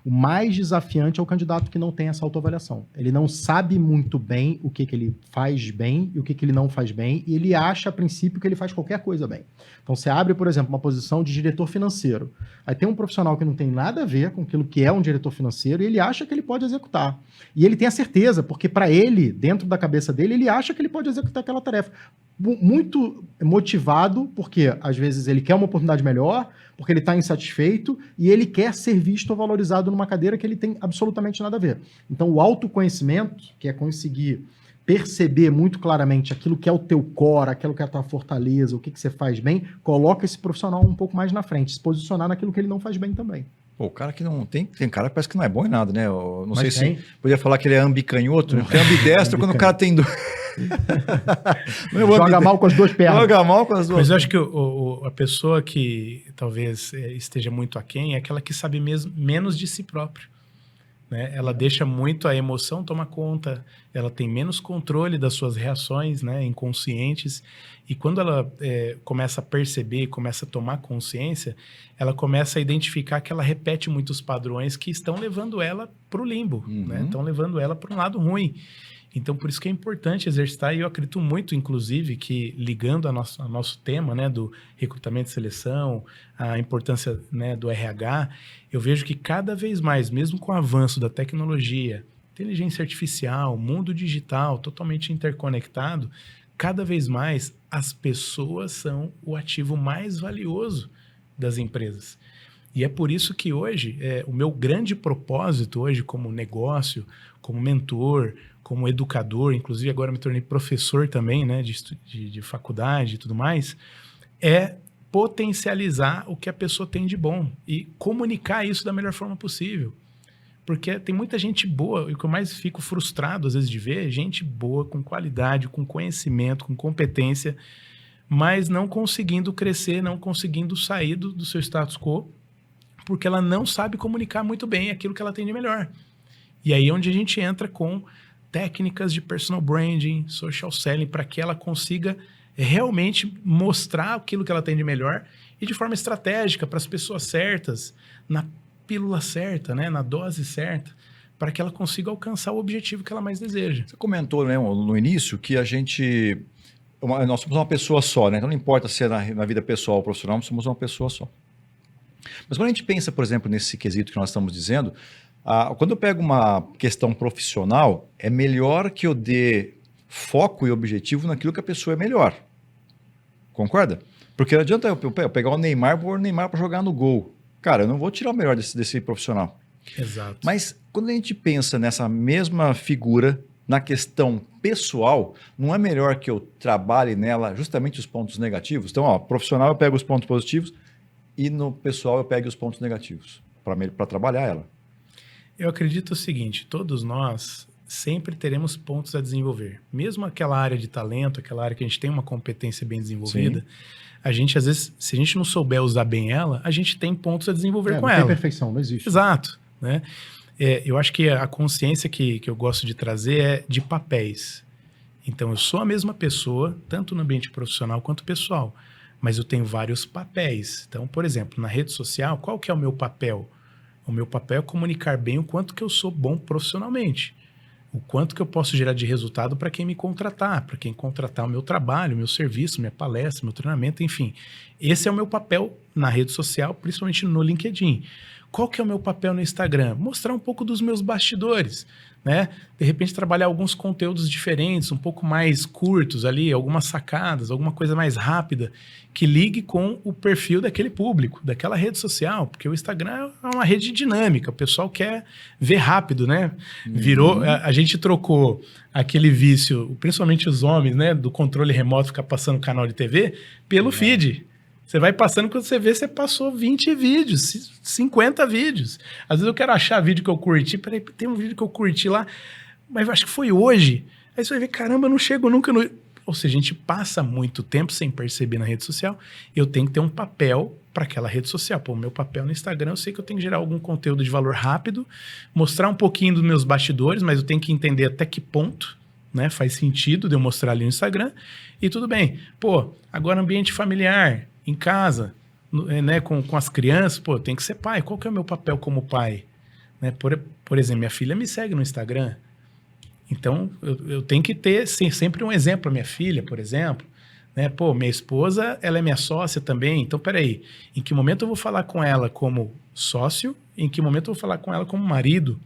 o mais desafiante é o candidato que não tem essa autoavaliação. Ele não sabe muito bem o que ele faz bem e o que ele não faz bem, e ele acha a princípio que ele faz qualquer coisa bem. Então você abre, por exemplo, uma posição de diretor financeiro. Aí tem um profissional que não tem nada a ver com aquilo que é um diretor financeiro e ele acha que ele pode executar. E ele tem a certeza, porque para ele, dentro da cabeça dele, ele acha que ele pode executar aquela tarefa. Muito motivado, porque às vezes ele quer uma oportunidade melhor, porque ele está insatisfeito e ele quer ser visto ou valorizado numa cadeira que ele tem absolutamente nada a ver. Então o autoconhecimento, que é conseguir perceber muito claramente aquilo que é o teu core, aquilo que é a tua fortaleza, o que você faz bem, coloca esse profissional um pouco mais na frente, se posicionar naquilo que ele não faz bem também. Pô, o cara que não tem cara que parece que não é bom em nada, né? Eu não Mas sei se podia falar que ele é ambicanhoto, né? Porque é ambidestro quando o cara tem Joga mal com as duas pernas. Joga mal com as duas. Mas eu acho que a pessoa que talvez esteja muito aquém é aquela que sabe menos de si próprio, né? Ela deixa muito a emoção tomar conta, ela tem menos controle das suas reações, né, inconscientes, e quando ela começa a perceber, começa a tomar consciência, ela começa a identificar que ela repete muitos padrões que estão levando ela para o limbo, né? Estão levando ela para um lado ruim. Então, por isso que é importante exercitar, e eu acredito muito, inclusive, que ligando ao nosso tema, né, do recrutamento e seleção, a importância, né, do RH, eu vejo que cada vez mais, mesmo com o avanço da tecnologia, inteligência artificial, mundo digital, totalmente interconectado, cada vez mais as pessoas são o ativo mais valioso das empresas. E é por isso que hoje, o meu grande propósito hoje como negócio, como mentor, como educador, inclusive agora me tornei professor também, né, de faculdade e tudo mais, é potencializar o que a pessoa tem de bom e comunicar isso da melhor forma possível. Porque tem muita gente boa, e o que eu mais fico frustrado às vezes de ver é gente boa, com qualidade, com conhecimento, com competência, mas não conseguindo crescer, não conseguindo sair do seu status quo, porque ela não sabe comunicar muito bem aquilo que ela tem de melhor. E aí é onde a gente entra com técnicas de personal branding, social selling, para que ela consiga realmente mostrar aquilo que ela tem de melhor e de forma estratégica para as pessoas certas, na pílula certa, né, na dose certa, para que ela consiga alcançar o objetivo que ela mais deseja. Você comentou, né, no início que nós somos uma pessoa só, né? Então não importa se é na vida pessoal ou profissional, nós somos uma pessoa só. Mas quando a gente pensa, por exemplo, nesse quesito que nós estamos dizendo, quando eu pego uma questão profissional, é melhor que eu dê foco e objetivo naquilo que a pessoa é melhor. Concorda? Porque não adianta eu pegar o Neymar, pôr o Neymar para jogar no gol. Cara, eu não vou tirar o melhor desse profissional. Exato. Mas quando a gente pensa nessa mesma figura, na questão pessoal, não é melhor que eu trabalhe nela justamente os pontos negativos? Então, profissional eu pego os pontos positivos e no pessoal eu pego os pontos negativos para trabalhar ela. Eu acredito o seguinte, todos nós sempre teremos pontos a desenvolver. Mesmo aquela área de talento, aquela área que a gente tem uma competência bem desenvolvida, sim, a gente, às vezes, se a gente não souber usar bem ela, a gente tem pontos a desenvolver com ela. Não tem perfeição, não existe. Exato, né? Eu acho que a consciência que eu gosto de trazer é de papéis. Então, eu sou a mesma pessoa, tanto no ambiente profissional quanto pessoal, mas eu tenho vários papéis. Então, por exemplo, na rede social, qual que é o meu papel? O meu papel é comunicar bem o quanto que eu sou bom profissionalmente, o quanto que eu posso gerar de resultado para quem me contratar, para quem contratar o meu trabalho, o meu serviço, minha palestra, meu treinamento, enfim. Esse é o meu papel na rede social, principalmente no LinkedIn. qual que é o meu papel no Instagram? Mostrar um pouco dos meus bastidores, né? De repente trabalhar alguns conteúdos diferentes, um pouco mais curtos ali, algumas sacadas, alguma coisa mais rápida, que ligue com o perfil daquele público, daquela rede social, porque o Instagram é uma rede dinâmica, o pessoal quer ver rápido, né? Virou, a gente trocou aquele vício, principalmente os homens, né, do controle remoto, ficar passando canal de TV, pelo feed. Você vai passando, quando você vê, você passou 20 vídeos, 50 vídeos. Às vezes eu quero achar vídeo que eu curti, peraí, tem um vídeo que eu curti lá, mas eu acho que foi hoje. Aí você vai ver, caramba, eu não chego nunca no... Ou seja, a gente passa muito tempo sem perceber na rede social, eu tenho que ter um papel para aquela rede social. Pô, meu papel no Instagram, eu sei que eu tenho que gerar algum conteúdo de valor rápido, mostrar um pouquinho dos meus bastidores, mas eu tenho que entender até que ponto, né, faz sentido de eu mostrar ali no Instagram, e tudo bem. Pô, agora ambiente familiar, em casa, né, com as crianças, pô, tem que ser pai. Qual que é o meu papel como pai? Né? Por exemplo, minha filha me segue no Instagram. Então, eu tenho que ter sempre um exemplo. A minha filha, por exemplo, né? Pô, minha esposa, ela é minha sócia também. Então, peraí, em que momento eu vou falar com ela como sócio? Em que momento eu vou falar com ela como marido?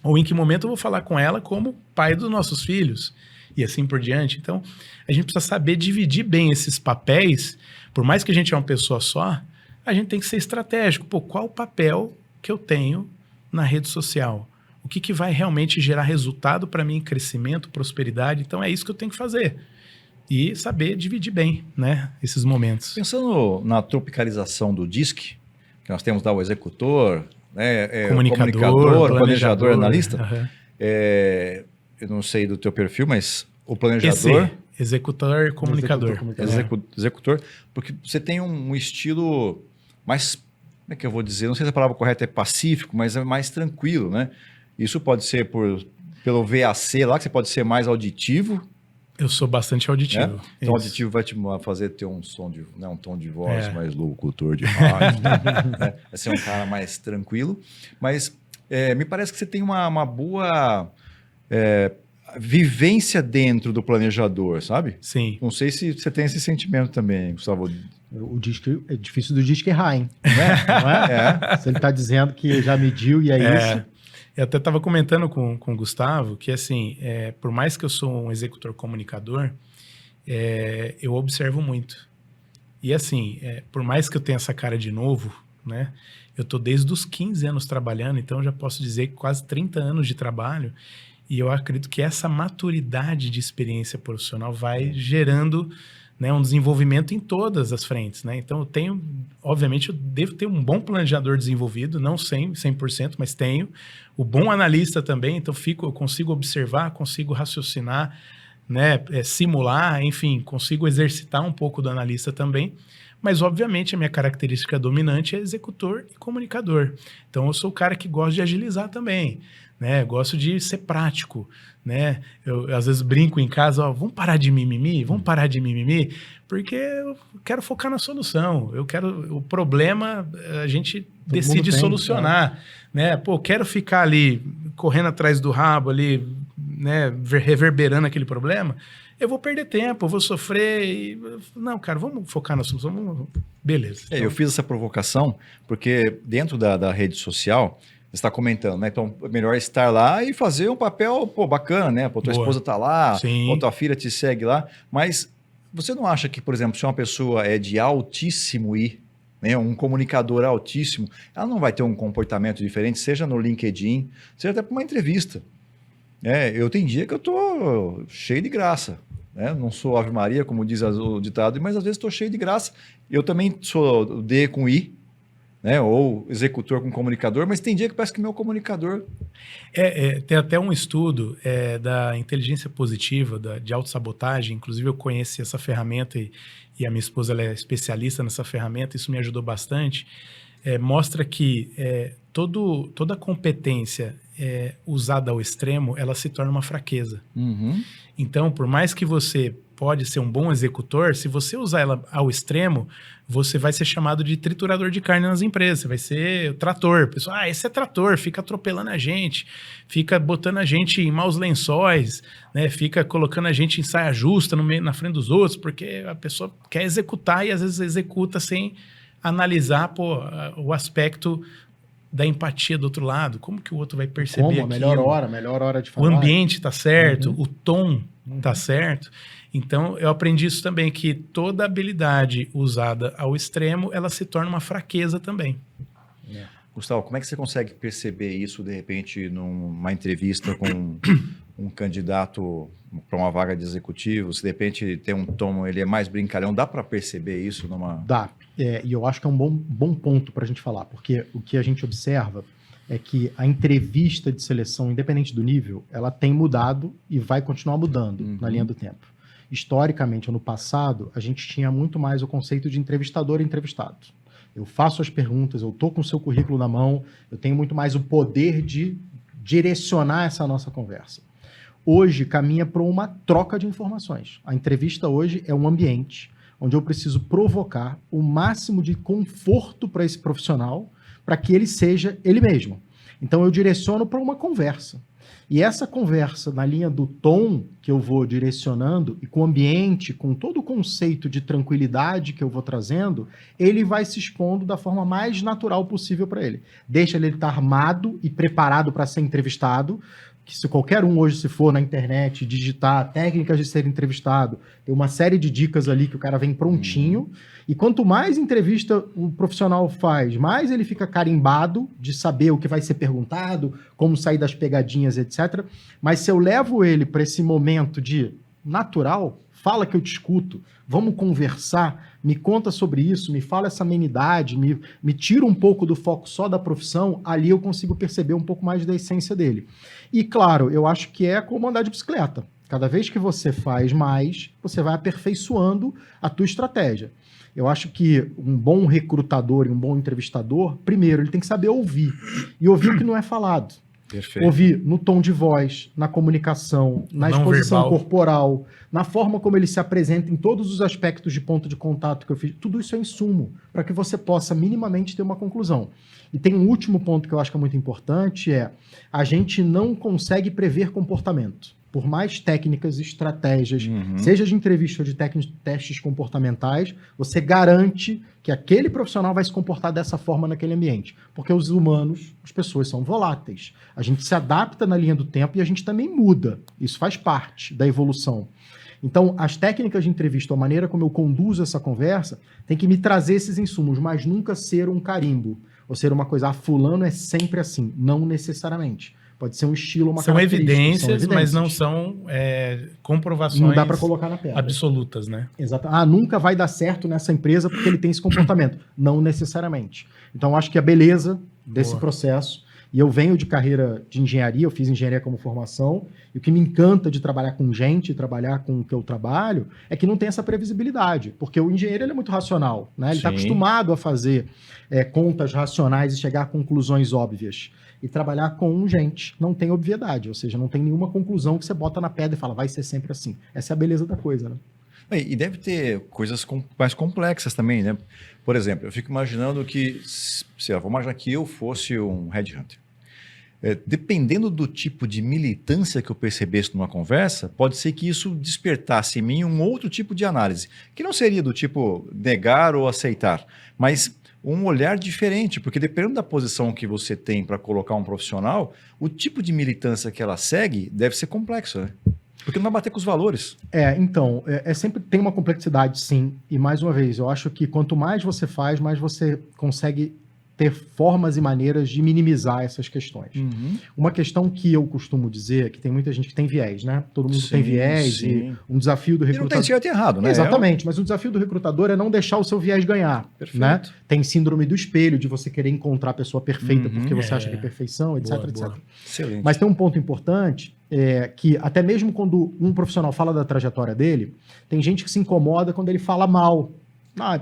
Ou em que momento eu vou falar com ela como pai dos nossos filhos? E assim por diante. Então, a gente precisa saber dividir bem esses papéis. Por mais que a gente é uma pessoa só, a gente tem que ser estratégico. Pô, qual o papel que eu tenho na rede social? O que vai realmente gerar resultado para mim, crescimento, prosperidade? Então, é isso que eu tenho que fazer. E saber dividir bem, né, esses momentos. Pensando na tropicalização do DISC, que nós temos lá o executor, né, comunicador, planejador, analista. Uhum. Eu não sei do teu perfil, mas o planejador... Executor, comunicador. Executor, porque você tem um estilo mais, como é que eu vou dizer, não sei se a palavra correta é pacífico, mas é mais tranquilo, né? Isso pode ser pelo VAC lá, que você pode ser mais auditivo. Eu sou bastante auditivo. Então, auditivo vai te fazer ter um som de, né, um tom de voz mais locutor de rádio, né? Vai ser um cara mais tranquilo. Mas me parece que você tem uma boa vivência dentro do planejador, sabe? Sim. Não sei se você tem esse sentimento também, Gustavo. O disco, é difícil do disco errar, hein? Não é? Se ele está dizendo que já mediu e é isso... Eu até estava comentando com o Gustavo que, assim, por mais que eu sou um executor comunicador, eu observo muito. E, assim, por mais que eu tenha essa cara de novo, né, eu estou desde os 15 anos trabalhando, então eu já posso dizer que quase 30 anos de trabalho, e eu acredito que essa maturidade de experiência profissional vai gerando, né, um desenvolvimento em todas as frentes, né? Então, obviamente, eu devo ter um bom planejador desenvolvido, não 100%, mas tenho. O bom analista também, então eu consigo observar, consigo raciocinar, né, simular, enfim, consigo exercitar um pouco do analista também. Mas, obviamente, a minha característica dominante é executor e comunicador. Então, eu sou o cara que gosta de agilizar também, né? Gosto de ser prático, né? Eu às vezes brinco em casa, vamos parar de mimimi, porque eu quero focar na solução. O problema a gente decide solucionar, né? Pô, quero ficar ali correndo atrás do rabo ali, né, reverberando aquele problema, eu vou perder tempo, eu vou sofrer. Não, cara, vamos focar na solução. Beleza. Eu fiz essa provocação porque dentro da rede social, você está comentando, né? Então, é melhor estar lá e fazer um papel, bacana, né? Pô, tua esposa está lá, ou tua filha te segue lá. Mas você não acha que, por exemplo, se uma pessoa é de altíssimo I, né, um comunicador altíssimo, ela não vai ter um comportamento diferente, seja no LinkedIn, seja até para uma entrevista. Eu tenho dia que eu tô cheio de graça, né? Não sou Ave Maria, como diz o ditado, mas às vezes estou cheio de graça. Eu também sou D com I, né? Ou executor com comunicador, mas tem dia que parece que meu comunicador... Tem até um estudo da inteligência positiva, de autossabotagem, inclusive eu conheci essa ferramenta e a minha esposa ela é especialista nessa ferramenta, isso me ajudou bastante. Mostra que toda competência usada ao extremo, ela se torna uma fraqueza. Uhum. Então, por mais que você pode ser um bom executor, se você usar ela ao extremo, você vai ser chamado de triturador de carne nas empresas, você vai ser trator. Pessoal, esse é trator, fica atropelando a gente, fica botando a gente em maus lençóis, né? Fica colocando a gente em saia justa na frente dos outros, porque a pessoa quer executar e às vezes executa sem analisar o aspecto da empatia do outro lado, como que o outro vai perceber Como? A melhor hora de o falar. ambiente tá certo, o tom tá certo. Então, eu aprendi isso também, que toda habilidade usada ao extremo, ela se torna uma fraqueza também. Gustavo, como é que você consegue perceber isso, de repente, numa entrevista com um candidato para uma vaga de executivo? Se de repente tem um tom, ele é mais brincalhão, dá para perceber isso numa... Dá. E eu acho que é um bom ponto para a gente falar, porque o que a gente observa é que a entrevista de seleção, independente do nível, ela tem mudado e vai continuar mudando na linha do tempo. Historicamente, ano passado, a gente tinha muito mais o conceito de entrevistador e entrevistado. Eu faço as perguntas, eu estou com o seu currículo na mão, eu tenho muito mais o poder de direcionar essa nossa conversa. Hoje, caminha para uma troca de informações. A entrevista hoje é um ambiente onde eu preciso provocar o máximo de conforto para esse profissional, para que ele seja ele mesmo. Então, eu direciono para uma conversa. E essa conversa, na linha do tom que eu vou direcionando, e com o ambiente, com todo o conceito de tranquilidade que eu vou trazendo, ele vai se expondo da forma mais natural possível para ele. Deixa ele estar armado e preparado para ser entrevistado, que se qualquer um hoje se for na internet, digitar técnicas de ser entrevistado, tem uma série de dicas ali que o cara vem prontinho, e quanto mais entrevista o profissional faz, mais ele fica carimbado de saber o que vai ser perguntado, como sair das pegadinhas, etc. Mas se eu levo ele para esse momento de natural, fala que eu te escuto, vamos conversar, me conta sobre isso, me fala essa amenidade, me tira um pouco do foco só da profissão, ali eu consigo perceber um pouco mais da essência dele. E claro, eu acho que é como andar de bicicleta. Cada vez que você faz mais, você vai aperfeiçoando a tua estratégia. Eu acho que um bom recrutador e um bom entrevistador, primeiro, ele tem que saber ouvir. E ouvir o que não é falado. Perfeito. Ouvir no tom de voz, na comunicação, na Não exposição verbal. corporal, na forma como ele se apresenta em todos os aspectos de ponto de contato que eu fiz. Tudo isso é insumo para que você possa minimamente ter uma conclusão. E tem um último ponto que eu acho que é muito importante, a gente não consegue prever comportamento. Por mais técnicas e estratégias, seja de entrevista ou de testes comportamentais, você garante que aquele profissional vai se comportar dessa forma naquele ambiente. Porque os humanos, as pessoas são voláteis. A gente se adapta na linha do tempo e a gente também muda. Isso faz parte da evolução. Então, as técnicas de entrevista, a maneira como eu conduzo essa conversa, tem que me trazer esses insumos, mas nunca ser um carimbo. Ou ser uma coisa, fulano é sempre assim. Não necessariamente. Pode ser um estilo, uma São característica. evidências, mas não são comprovações Não dá para colocar na pedra. absolutas, né? Exato. Nunca vai dar certo nessa empresa porque ele tem esse comportamento. Não necessariamente. Então, acho que a beleza desse processo, e eu venho de carreira de engenharia, eu fiz engenharia como formação, e o que me encanta de trabalhar com gente, trabalhar com o que eu trabalho, é que não tem essa previsibilidade, porque o engenheiro ele é muito racional, né? Ele está acostumado a fazer contas racionais e chegar a conclusões óbvias. E trabalhar com gente não tem obviedade, ou seja, não tem nenhuma conclusão que você bota na pedra e fala, vai ser sempre assim. Essa é a beleza da coisa, né? E deve ter coisas mais complexas também, né? Por exemplo, eu fico imaginando que, vou imaginar que eu fosse um headhunter. Dependendo do tipo de militância que eu percebesse numa conversa, pode ser que isso despertasse em mim um outro tipo de análise, que não seria do tipo negar ou aceitar, mas um olhar diferente, porque dependendo da posição que você tem para colocar um profissional, o tipo de militância que ela segue deve ser complexo, né? Porque não vai bater com os valores. Então, sempre tem uma complexidade, sim. E, mais uma vez, eu acho que quanto mais você faz, mais você consegue ter formas e maneiras de minimizar essas questões. Uma questão que eu costumo dizer, que tem muita gente que tem viés, né? Todo mundo tem viés, e um desafio do recrutador... E não tem certo e errado, né? Exatamente, mas o desafio do recrutador é não deixar o seu viés ganhar. Perfeito. Né? Tem síndrome do espelho, de você querer encontrar a pessoa perfeita porque você acha que é perfeição, etc, Boa, etc. boa. Excelente. Mas tem um ponto importante, que até mesmo quando um profissional fala da trajetória dele, tem gente que se incomoda quando ele fala mal.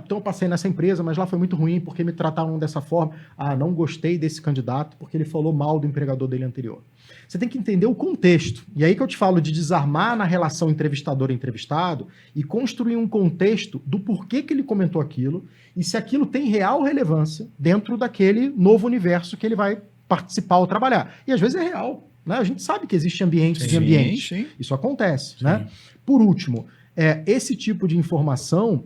Então eu passei nessa empresa, mas lá foi muito ruim porque me trataram dessa forma. Não gostei desse candidato porque ele falou mal do empregador dele anterior. Você tem que entender o contexto. E aí que eu te falo de desarmar na relação entrevistador-entrevistado e construir um contexto do porquê que ele comentou aquilo e se aquilo tem real relevância dentro daquele novo universo que ele vai participar ou trabalhar. E às vezes é real. Né? A gente sabe que existe ambientes e ambientes. Sim. Isso acontece. Né? Por último, esse tipo de informação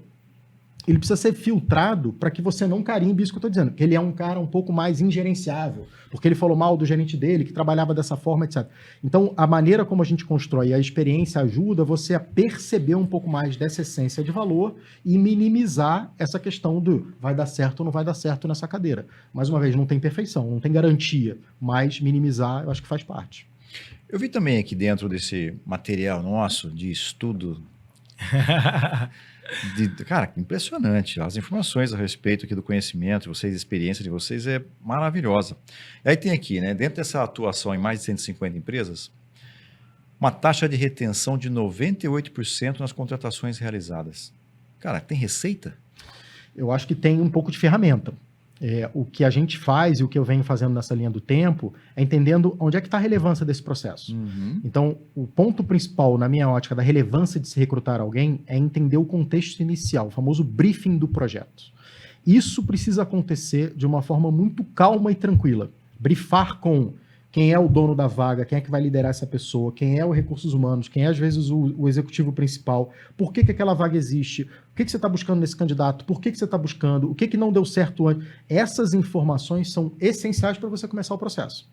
ele precisa ser filtrado para que você não carimbe isso que eu estou dizendo, que ele é um cara um pouco mais ingerenciável, porque ele falou mal do gerente dele, que trabalhava dessa forma, etc. Então, a maneira como a gente constrói a experiência ajuda você a perceber um pouco mais dessa essência de valor e minimizar essa questão do vai dar certo ou não vai dar certo nessa cadeira. Mais uma vez, não tem perfeição, não tem garantia, mas minimizar eu acho que faz parte. Eu vi também aqui dentro desse material nosso de estudo... Cara, impressionante. As informações a respeito aqui do conhecimento de vocês, a experiência de vocês é maravilhosa. E aí tem aqui, né, dentro dessa atuação em mais de 150 empresas, uma taxa de retenção de 98% nas contratações realizadas. Cara, tem receita? Eu acho que tem um pouco de ferramenta. O que a gente faz e o que eu venho fazendo nessa linha do tempo é entendendo onde é que está a relevância desse processo. Uhum. Então, o ponto principal, na minha ótica, da relevância de se recrutar alguém é entender o contexto inicial, o famoso briefing do projeto. Isso precisa acontecer de uma forma muito calma e tranquila. Briefar com quem é o dono da vaga, quem é que vai liderar essa pessoa, quem é o recursos humanos, quem é, às vezes, o executivo principal, por que aquela vaga existe, o que você está buscando nesse candidato, por que você está buscando, o que não deu certo antes. Essas informações são essenciais para você começar o processo.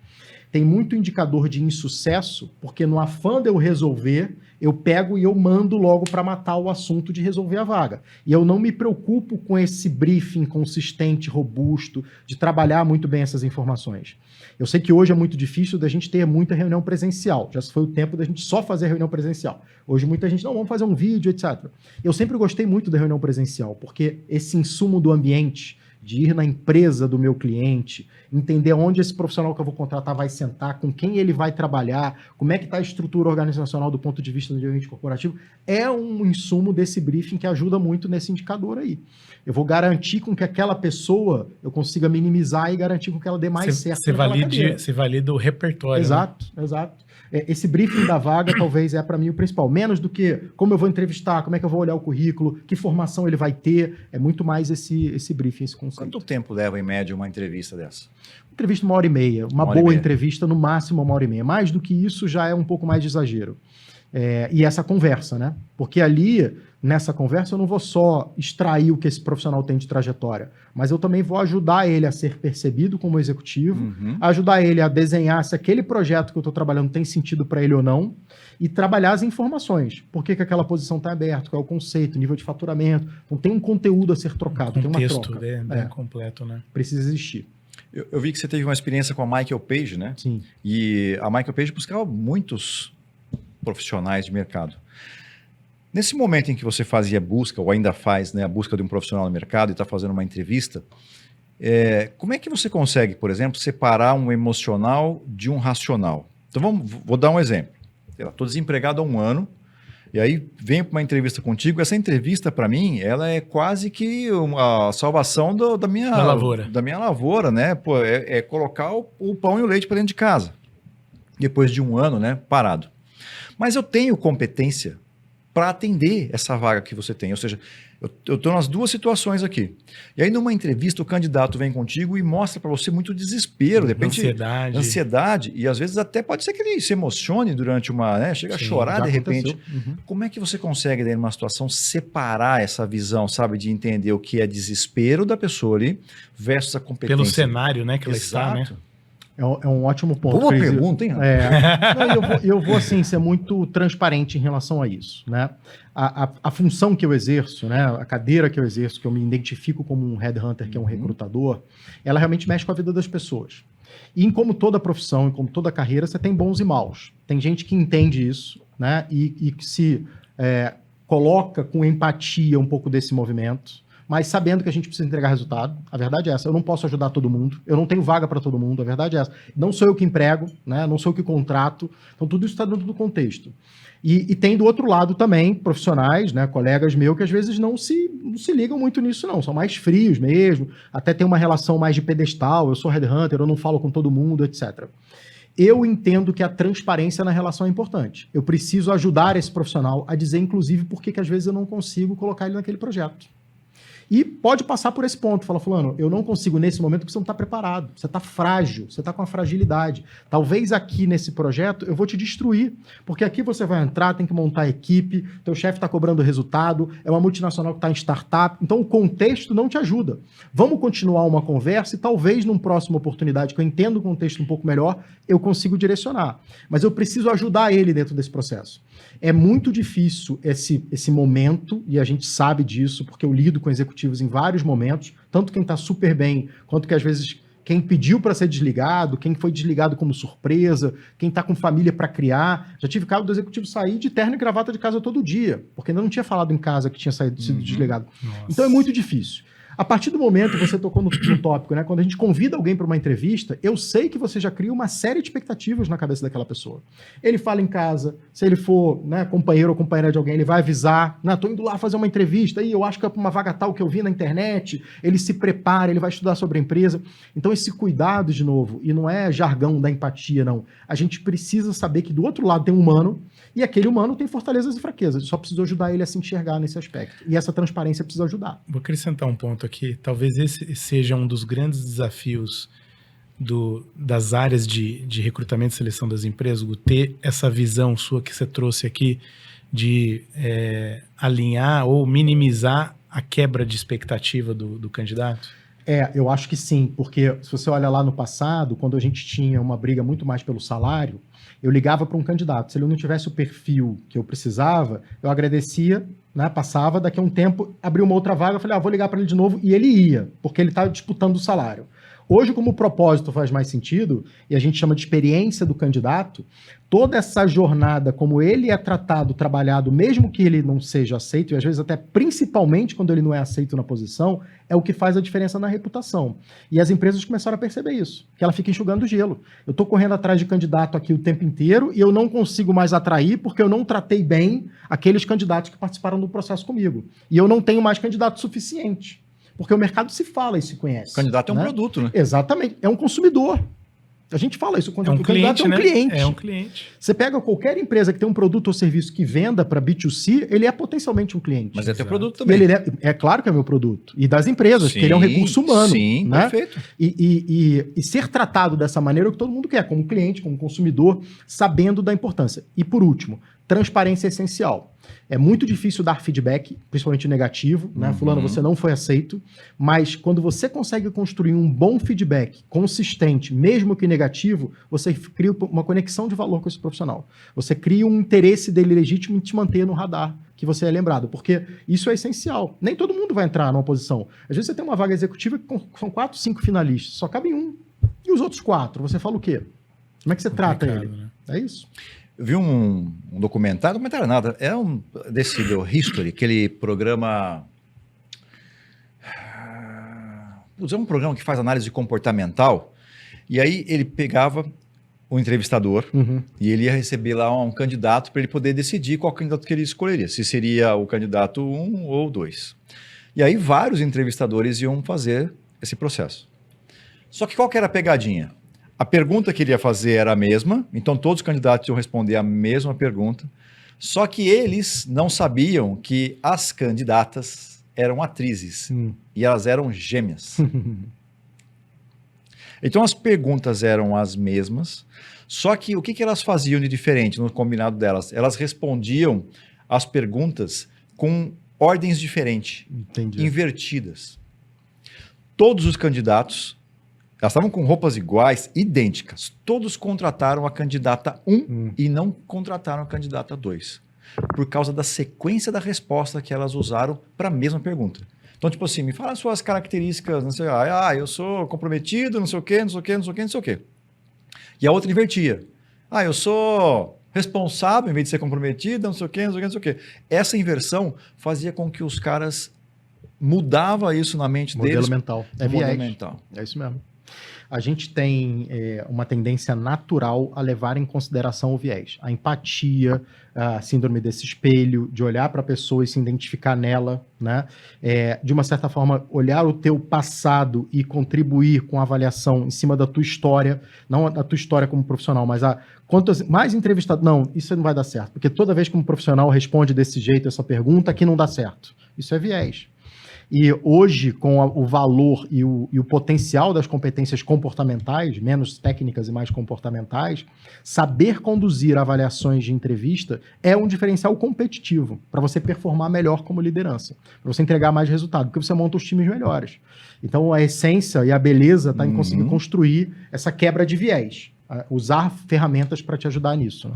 Tem muito indicador de insucesso, porque no afã de eu resolver, eu pego e eu mando logo para matar o assunto de resolver a vaga. E eu não me preocupo com esse briefing consistente, robusto, de trabalhar muito bem essas informações. Eu sei que hoje é muito difícil da gente ter muita reunião presencial. Já foi o tempo da gente só fazer reunião presencial. Hoje muita gente, não, vamos fazer um vídeo, etc. Eu sempre gostei muito da reunião presencial, porque esse insumo do ambiente, de ir na empresa do meu cliente, entender onde esse profissional que eu vou contratar vai sentar, com quem ele vai trabalhar, como é que está a estrutura organizacional do ponto de vista do ambiente corporativo, é um insumo desse briefing que ajuda muito nesse indicador aí. Eu vou garantir com que aquela pessoa eu consiga minimizar e garantir com que ela dê mais certo. Você valida o repertório. Exato, né? Exato. Esse briefing da vaga talvez para mim o principal. Menos do que como eu vou entrevistar, como é que eu vou olhar o currículo, que formação ele vai ter. É muito mais esse briefing, esse conceito. Quanto tempo leva, em média, uma entrevista dessa? Uma entrevista 1h30. Uma boa entrevista, no máximo 1h30. Mais do que isso já é um pouco mais de exagero. E essa conversa, né? Porque ali, nessa conversa, eu não vou só extrair o que esse profissional tem de trajetória, mas eu também vou ajudar ele a ser percebido como executivo, ajudar ele a desenhar se aquele projeto que eu estou trabalhando tem sentido para ele ou não, e trabalhar as informações. Por que aquela posição está aberta, qual é o conceito, nível de faturamento. Então tem um conteúdo a ser trocado, tem uma troca. Bem completo, né? Precisa existir. Eu vi que você teve uma experiência com a Michael Page, né? Sim. E a Michael Page buscava muitos profissionais de mercado. Nesse momento em que você fazia busca, ou ainda faz, né, a busca de um profissional no mercado e está fazendo uma entrevista, como é que você consegue, por exemplo, separar um emocional de um racional? Então vou dar um exemplo. Estou desempregado há 1 ano, e aí venho para uma entrevista contigo. Essa entrevista, para mim, ela é quase que a salvação da minha lavoura, né? Pô, colocar o pão e o leite para dentro de casa, depois de 1 ano, né, parado. Mas eu tenho competência para atender essa vaga que você tem. Ou seja, eu estou nas duas situações aqui. E aí, numa entrevista, o candidato vem contigo e mostra para você muito desespero, de repente, ansiedade. E às vezes até pode ser que ele se emocione durante uma... Né, chega a chorar de repente. Como é que você consegue, daí, numa situação, separar essa visão, sabe? De entender o que é desespero da pessoa ali versus a competência. Pelo cenário, né, que ela está, né? É um ótimo ponto. Boa pergunta, hein? Eu vou, assim, ser muito transparente em relação a isso, né? A função que eu exerço, né? A cadeira que eu exerço, que eu me identifico como um headhunter, que é um recrutador, ela realmente mexe com a vida das pessoas. E como toda profissão, e como toda carreira, você tem bons e maus. Tem gente que entende isso, né? E que se coloca com empatia um pouco desse movimento, mas sabendo que a gente precisa entregar resultado. A verdade é essa. Eu não posso ajudar todo mundo. Eu não tenho vaga para todo mundo. A verdade é essa. Não sou eu que emprego, né? Não sou eu que contrato. Então, tudo isso está dentro do contexto. E tem do outro lado também profissionais, né? Colegas meus que às vezes não se ligam muito nisso, não. São mais frios mesmo. Até tem uma relação mais de pedestal. Eu sou headhunter, eu não falo com todo mundo, etc. Eu entendo que a transparência na relação é importante. Eu preciso ajudar esse profissional a dizer, inclusive, por que às vezes eu não consigo colocar ele naquele projeto. E pode passar por esse ponto. Fala, fulano, eu não consigo nesse momento porque você não está preparado. Você está frágil, você está com uma fragilidade. Talvez aqui nesse projeto eu vou te destruir. Porque aqui você vai entrar, tem que montar a equipe, teu chefe está cobrando resultado, é uma multinacional que está em startup. Então o contexto não te ajuda. Vamos continuar uma conversa e talvez numa próxima oportunidade, que eu entendo o contexto um pouco melhor, eu consigo direcionar. Mas eu preciso ajudar ele dentro desse processo. É muito difícil esse momento, e a gente sabe disso, porque eu lido com executivos em vários momentos, tanto quem está super bem, quanto que às vezes quem pediu para ser desligado, quem foi desligado como surpresa, quem está com família para criar. Já tive caso do executivo sair de terno e gravata de casa todo dia, porque ainda não tinha falado em casa que tinha sido desligado. Nossa. Então é muito difícil. A partir do momento, você tocou no tópico, né? Quando a gente convida alguém para uma entrevista, eu sei que você já cria uma série de expectativas na cabeça daquela pessoa. Ele fala em casa, se ele for, né, companheiro ou companheira de alguém, ele vai avisar, estou indo lá fazer uma entrevista, e eu acho que é uma vaga tal que eu vi na internet, ele se prepara, ele vai estudar sobre a empresa. Então esse cuidado, de novo, e não é jargão da empatia, não. A gente precisa saber que do outro lado tem um humano, e aquele humano tem fortalezas e fraquezas. Só precisa ajudar ele a se enxergar nesse aspecto. E essa transparência precisa ajudar. Vou acrescentar um ponto aqui. Talvez esse seja um dos grandes desafios das áreas de recrutamento e seleção das empresas, ter essa visão sua que você trouxe aqui de alinhar ou minimizar a quebra de expectativa do candidato? Eu acho que sim, porque se você olha lá no passado, quando a gente tinha uma briga muito mais pelo salário, eu ligava para um candidato. Se ele não tivesse o perfil que eu precisava, eu agradecia, né, passava, daqui a um tempo, abria uma outra vaga, eu falei, vou ligar para ele de novo, e ele ia, porque ele estava disputando o salário. Hoje, como o propósito faz mais sentido, e a gente chama de experiência do candidato, toda essa jornada, como ele é tratado, trabalhado, mesmo que ele não seja aceito, e às vezes até principalmente quando ele não é aceito na posição, é o que faz a diferença na reputação. E as empresas começaram a perceber isso, que ela fica enxugando gelo. Eu estou correndo atrás de candidato aqui o tempo inteiro e eu não consigo mais atrair porque eu não tratei bem aqueles candidatos que participaram do processo comigo. E eu não tenho mais candidato suficiente. Porque o mercado se fala e se conhece. O candidato é um né? produto, né? Exatamente. É um consumidor. A gente fala isso quando o candidato é um cliente. É um cliente. Você pega qualquer empresa que tem um produto ou serviço que venda para B2C, ele é potencialmente um cliente. Mas é teu produto E também. ele é claro que é meu produto. E das empresas, Sim, porque ele é um recurso humano. Sim, né? perfeito. E ser tratado dessa maneira é o que todo mundo quer, como cliente, como consumidor, sabendo da importância. E por último, transparência é essencial. É muito difícil dar feedback, principalmente negativo, né? Fulano, você não foi aceito, mas quando você consegue construir um bom feedback consistente, mesmo que negativo, você cria uma conexão de valor com esse profissional. Você cria um interesse dele legítimo em te manter no radar, que você é lembrado, porque isso é essencial. Nem todo mundo vai entrar numa posição. Às vezes você tem uma vaga executiva que são 4, 5 finalistas, só cabe um. E os outros 4, você fala o quê? Como é que você trata ele? Né? É isso. Eu vi um documentário nada, desse do History, aquele programa... É um programa que faz análise comportamental, e aí ele pegava o entrevistador e ele ia receber lá um candidato para ele poder decidir qual candidato que ele escolheria, se seria o candidato 1 ou 2. E aí vários entrevistadores iam fazer esse processo. Só que qual que era a pegadinha? A pergunta que ele ia fazer era a mesma, então todos os candidatos iam responder a mesma pergunta, só que eles não sabiam que as candidatas eram atrizes e elas eram gêmeas. Então as perguntas eram as mesmas, só que o que elas faziam de diferente no combinado delas? Elas respondiam as perguntas com ordens diferentes, invertidas. Todos os candidatos... Elas estavam com roupas iguais, idênticas. Todos contrataram a candidata 1 e não contrataram a candidata 2. Por causa da sequência da resposta que elas usaram para a mesma pergunta. Então, tipo assim, me fala as suas características, não sei, eu sou comprometido, não sei o quê, não sei o quê, não sei o quê, não sei o quê. E a outra invertia. Eu sou responsável, em vez de ser comprometido, não sei o quê, não sei o quê, não sei o quê. Essa inversão fazia com que os caras mudavam isso na mente deles. Modelo mental. É modelo viés. mental. É isso mesmo. A gente tem uma tendência natural a levar em consideração o viés. A empatia, a síndrome desse espelho, de olhar para a pessoa e se identificar nela, né? De uma certa forma, olhar o teu passado e contribuir com a avaliação em cima da tua história, não da tua história como profissional, mas quanto mais entrevistado... Não, isso não vai dar certo, porque toda vez que um profissional responde desse jeito essa pergunta, aqui não dá certo. Isso é viés. E hoje, com o valor e o potencial das competências comportamentais, menos técnicas e mais comportamentais, saber conduzir avaliações de entrevista é um diferencial competitivo para você performar melhor como liderança, para você entregar mais resultado, porque você monta os times melhores. Então, a essência e a beleza está em conseguir construir essa quebra de viés, usar ferramentas para te ajudar nisso, né?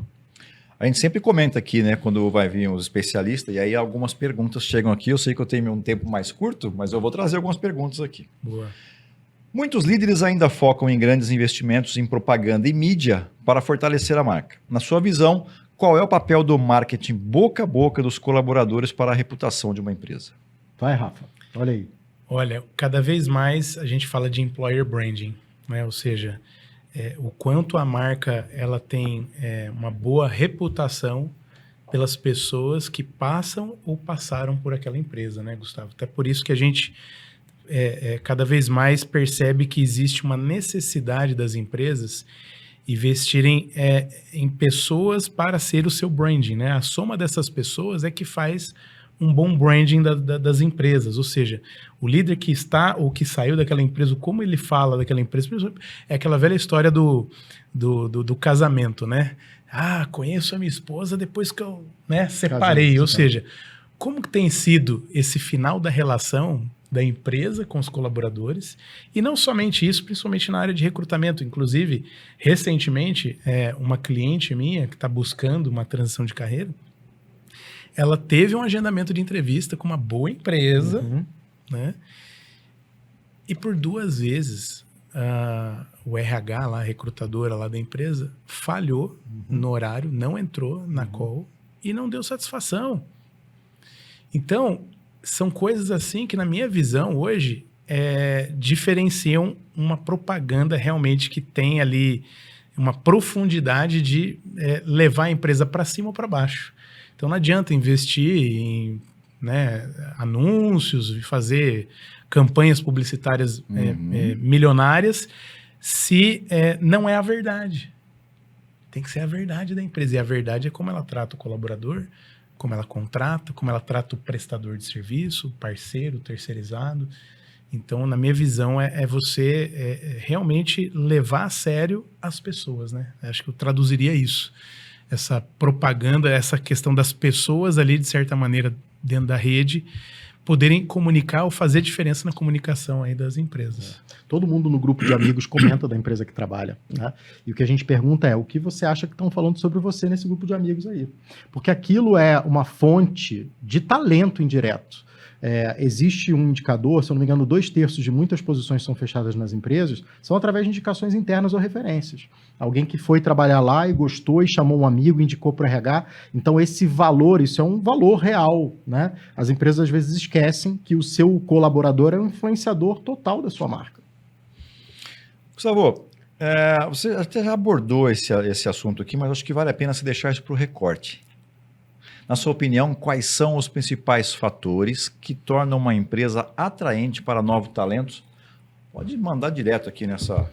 A gente sempre comenta aqui, né, quando vai vir os especialistas, e aí algumas perguntas chegam aqui. Eu sei que eu tenho um tempo mais curto, mas eu vou trazer algumas perguntas aqui. Boa. Muitos líderes ainda focam em grandes investimentos em propaganda e mídia para fortalecer a marca. Na sua visão, qual é o papel do marketing boca a boca dos colaboradores para a reputação de uma empresa? Vai, Rafa, olha aí. Olha, cada vez mais a gente fala de employer branding, né? Ou seja, o quanto a marca ela tem uma boa reputação pelas pessoas que passam ou passaram por aquela empresa, né, Gustavo? Até por isso que a gente cada vez mais percebe que existe uma necessidade das empresas investirem em pessoas para ser o seu branding, né? A soma dessas pessoas é que faz um bom branding das empresas, ou seja, o líder que está ou que saiu daquela empresa, como ele fala daquela empresa, é aquela velha história do casamento, né? Ah, conheço a minha esposa depois que eu separei, ou seja, como que tem sido esse final da relação da empresa com os colaboradores, e não somente isso, principalmente na área de recrutamento. Inclusive, recentemente, uma cliente minha que está buscando uma transição de carreira, ela teve um agendamento de entrevista com uma boa empresa, né? E por 2 vezes o RH lá, a recrutadora lá da empresa, falhou no horário, não entrou na call e não deu satisfação. Então, são coisas assim que, na minha visão, hoje, diferenciam uma propaganda realmente que tem ali uma profundidade de levar a empresa para cima ou para baixo. Então não adianta investir em anúncios e fazer campanhas publicitárias milionárias se não é a verdade. Tem que ser a verdade da empresa. E a verdade é como ela trata o colaborador, como ela contrata, como ela trata o prestador de serviço, o parceiro, o terceirizado. Então, na minha visão, você realmente levar a sério as pessoas, né? Acho que eu traduziria isso. Essa propaganda, essa questão das pessoas ali, de certa maneira, dentro da rede, poderem comunicar ou fazer diferença na comunicação aí das empresas. Todo mundo no grupo de amigos comenta da empresa que trabalha, né? E o que a gente pergunta é, o que você acha que estão falando sobre você nesse grupo de amigos aí? Porque aquilo é uma fonte de talento indireto. Existe um indicador, se eu não me engano, 2/3 de muitas posições que são fechadas nas empresas são através de indicações internas ou referências. Alguém que foi trabalhar lá e gostou e chamou um amigo, indicou para o RH. Então, esse valor, isso é um valor real, né? As empresas às vezes esquecem que o seu colaborador é um influenciador total da sua marca. Gustavo, você até já abordou esse assunto aqui, mas acho que vale a pena se deixar isso para o recorte. Na sua opinião, quais são os principais fatores que tornam uma empresa atraente para novos talentos? Pode mandar direto aqui nessa...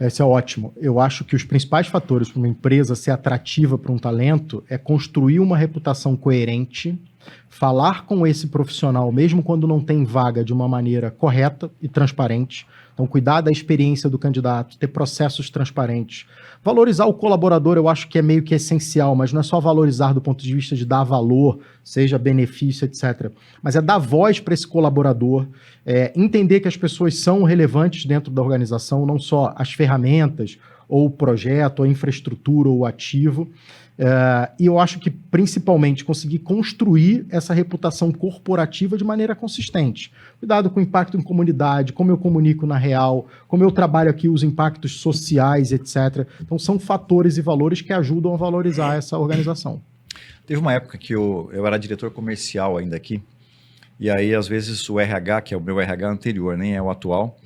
Esse é ótimo. Eu acho que os principais fatores para uma empresa ser atrativa para um talento é construir uma reputação coerente, falar com esse profissional, mesmo quando não tem vaga, de uma maneira correta e transparente. Então, cuidar da experiência do candidato, ter processos transparentes. Valorizar o colaborador, eu acho que é meio que essencial, mas não é só valorizar do ponto de vista de dar valor, seja benefício, etc. Mas é dar voz para esse colaborador, entender que as pessoas são relevantes dentro da organização, não só as ferramentas, ou o projeto, ou a infraestrutura, ou o ativo. E eu acho que, principalmente, conseguir construir essa reputação corporativa de maneira consistente. Cuidado com o impacto em comunidade, como eu comunico na real, como eu trabalho aqui os impactos sociais, etc. Então, são fatores e valores que ajudam a valorizar essa organização. Teve uma época que eu era diretor comercial ainda aqui, e aí, às vezes, o RH, que é o meu RH anterior, nem é o atual,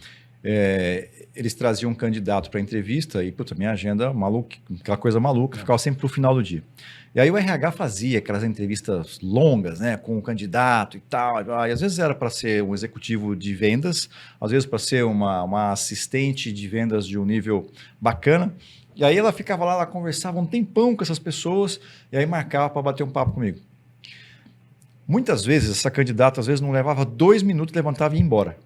eles traziam um candidato para entrevista e, puta, minha agenda maluca, aquela coisa maluca, ficava sempre pro final do dia. E aí o RH fazia aquelas entrevistas longas, né, com o candidato e tal, e às vezes era para ser um executivo de vendas, às vezes para ser uma assistente de vendas de um nível bacana, e aí ela ficava lá, ela conversava um tempão com essas pessoas, e aí marcava para bater um papo comigo. Muitas vezes, essa candidata, às vezes, não levava 2 minutos, levantava e ia embora.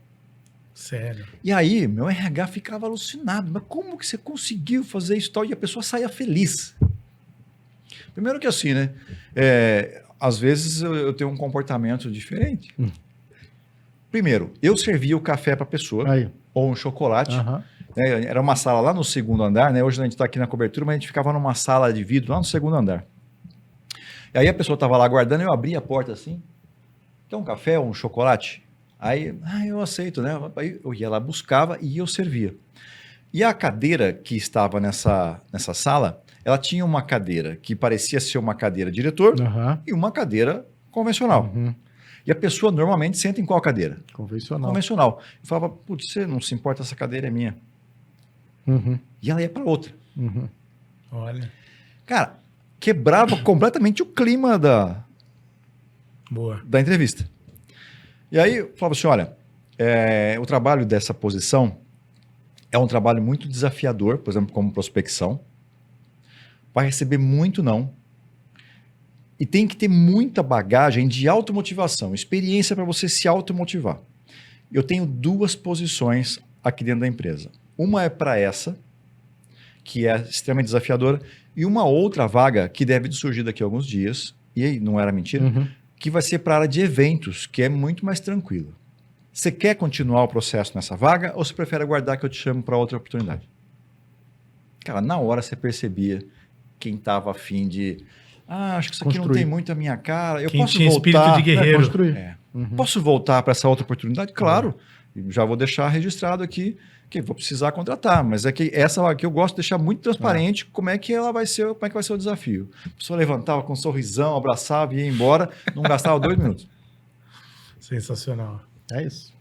Sério. E aí, meu RH ficava alucinado. Mas como que você conseguiu fazer isso e tal? E a pessoa saía feliz. Primeiro que assim, né? Às vezes eu tenho um comportamento diferente. Primeiro, eu servia o café para a pessoa, Aí. ou um chocolate. Aham. Né? Era uma sala lá no 2º andar, né? Hoje a gente está aqui na cobertura, mas a gente ficava numa sala de vidro lá no 2º andar. E aí a pessoa estava lá aguardando, eu abria a porta assim, quer um café ou um chocolate? Aí, eu aceito, né? Aí eu ia lá, buscava e eu servia. E a cadeira que estava nessa sala, ela tinha uma cadeira que parecia ser uma cadeira diretor Aham. e uma cadeira convencional. Uhum. E a pessoa normalmente senta em qual cadeira? Convencional. Convencional. Eu falava, putz, você não se importa, essa cadeira é minha. Uhum. E ela ia para outra. Uhum. Olha. Cara, quebrava completamente o clima Boa. da entrevista. E aí eu falava assim, olha, o trabalho dessa posição é um trabalho muito desafiador, por exemplo, como prospecção. Vai receber muito não. E tem que ter muita bagagem de automotivação, experiência para você se automotivar. Eu tenho 2 posições aqui dentro da empresa. Uma é para essa, que é extremamente desafiadora, e uma outra vaga que deve surgir daqui a alguns dias, e aí não era mentira, Uhum. que vai ser para a área de eventos, que é muito mais tranquilo. Você quer continuar o processo nessa vaga ou você prefere aguardar que eu te chamo para outra oportunidade? Cara, na hora você percebia quem estava afim de... acho que isso aqui não Construir. tem muito a minha cara. Eu Quem posso tinha espírito voltar... de guerreiro. Construir. É. Uhum. Posso voltar para essa outra oportunidade? Claro. Já vou deixar registrado aqui que vou precisar contratar, mas é que essa aqui eu gosto de deixar muito transparente como é que ela vai ser, como é que vai ser o desafio. A pessoa levantava com um sorrisão, abraçava e ia embora, não gastava 2 minutos. Sensacional. É isso.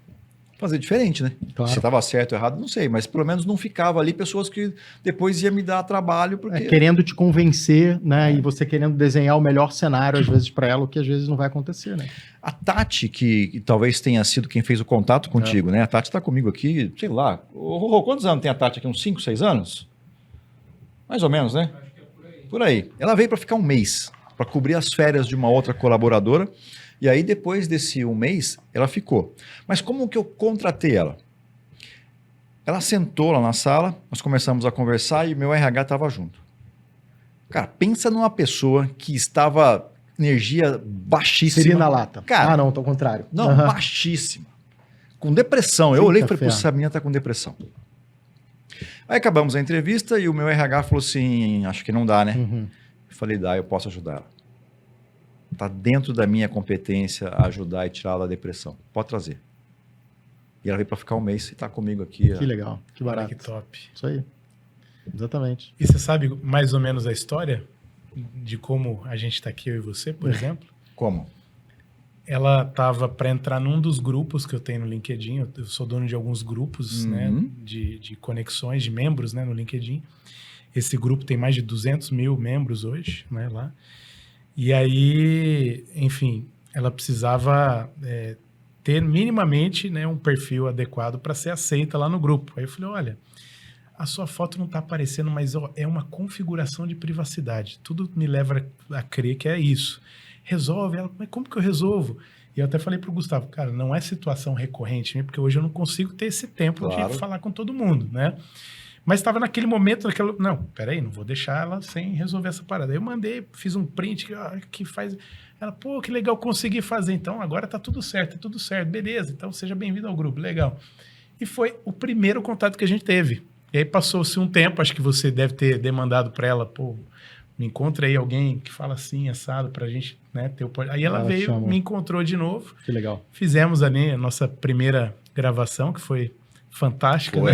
Fazer diferente, né? Claro. Se estava certo ou errado, não sei, mas pelo menos não ficava ali pessoas que depois ia me dar trabalho, porque... Querendo te convencer, né? E você querendo desenhar o melhor cenário, às vezes, para ela, o que às vezes não vai acontecer, né? A Tati, que talvez tenha sido quem fez o contato contigo, né? A Tati está comigo aqui, sei lá. Quantos anos tem a Tati aqui? Uns 5, 6 anos? Mais ou menos, né? Acho que é por aí. Ela veio para ficar um mês, para cobrir as férias de uma outra colaboradora. E aí, depois desse um mês, ela ficou. Mas como que eu contratei ela? Ela sentou lá na sala, nós começamos a conversar e meu RH estava junto. Cara, pensa numa pessoa que estava energia baixíssima. Seria na lata. Cara, não, ao contrário. não, Aham. baixíssima. Com depressão. Eu Eita olhei e falei, ferro. essa menina tá com depressão. Aí acabamos a entrevista e o meu RH falou assim, acho que não dá, né? Uhum. Eu falei, dá, eu posso ajudar ela. Tá dentro da minha competência ajudar e tirá-la da depressão. Pode trazer. E ela veio para ficar um mês e tá comigo aqui. Que legal, que Olha barato. que top. Isso aí. Exatamente. E você sabe mais ou menos a história de como a gente está aqui, eu e você, por exemplo? Como? Ela estava para entrar num dos grupos que eu tenho no LinkedIn. Eu sou dono de alguns grupos, né, de conexões, de membros, né, no LinkedIn. Esse grupo tem mais de 200 mil membros hoje, né, lá. E aí, enfim, ela precisava ter minimamente, né, um perfil adequado para ser aceita lá no grupo. Aí eu falei, olha, a sua foto não está aparecendo, mas ó, é uma configuração de privacidade. Tudo me leva a crer que é isso. Resolve. Ela, mas como que eu resolvo? E eu até falei para o Gustavo, cara, não é situação recorrente, né? Porque hoje eu não consigo ter esse tempo Claro. de falar com todo mundo, né? Mas estava naquele momento, não, peraí, não vou deixar ela sem resolver essa parada. Aí eu mandei, fiz um print que faz... Ela, pô, que legal, consegui fazer. Então, agora tá tudo certo, beleza. Então, seja bem-vindo ao grupo, legal. E foi o primeiro contato que a gente teve. E aí passou-se um tempo, acho que você deve ter demandado para ela, pô, me encontra aí alguém que fala assim, assado, pra gente, né, ter o... Aí ela veio, chamou. me encontrou de novo. Que legal. Fizemos ali a nossa primeira gravação, que foi fantástica, né?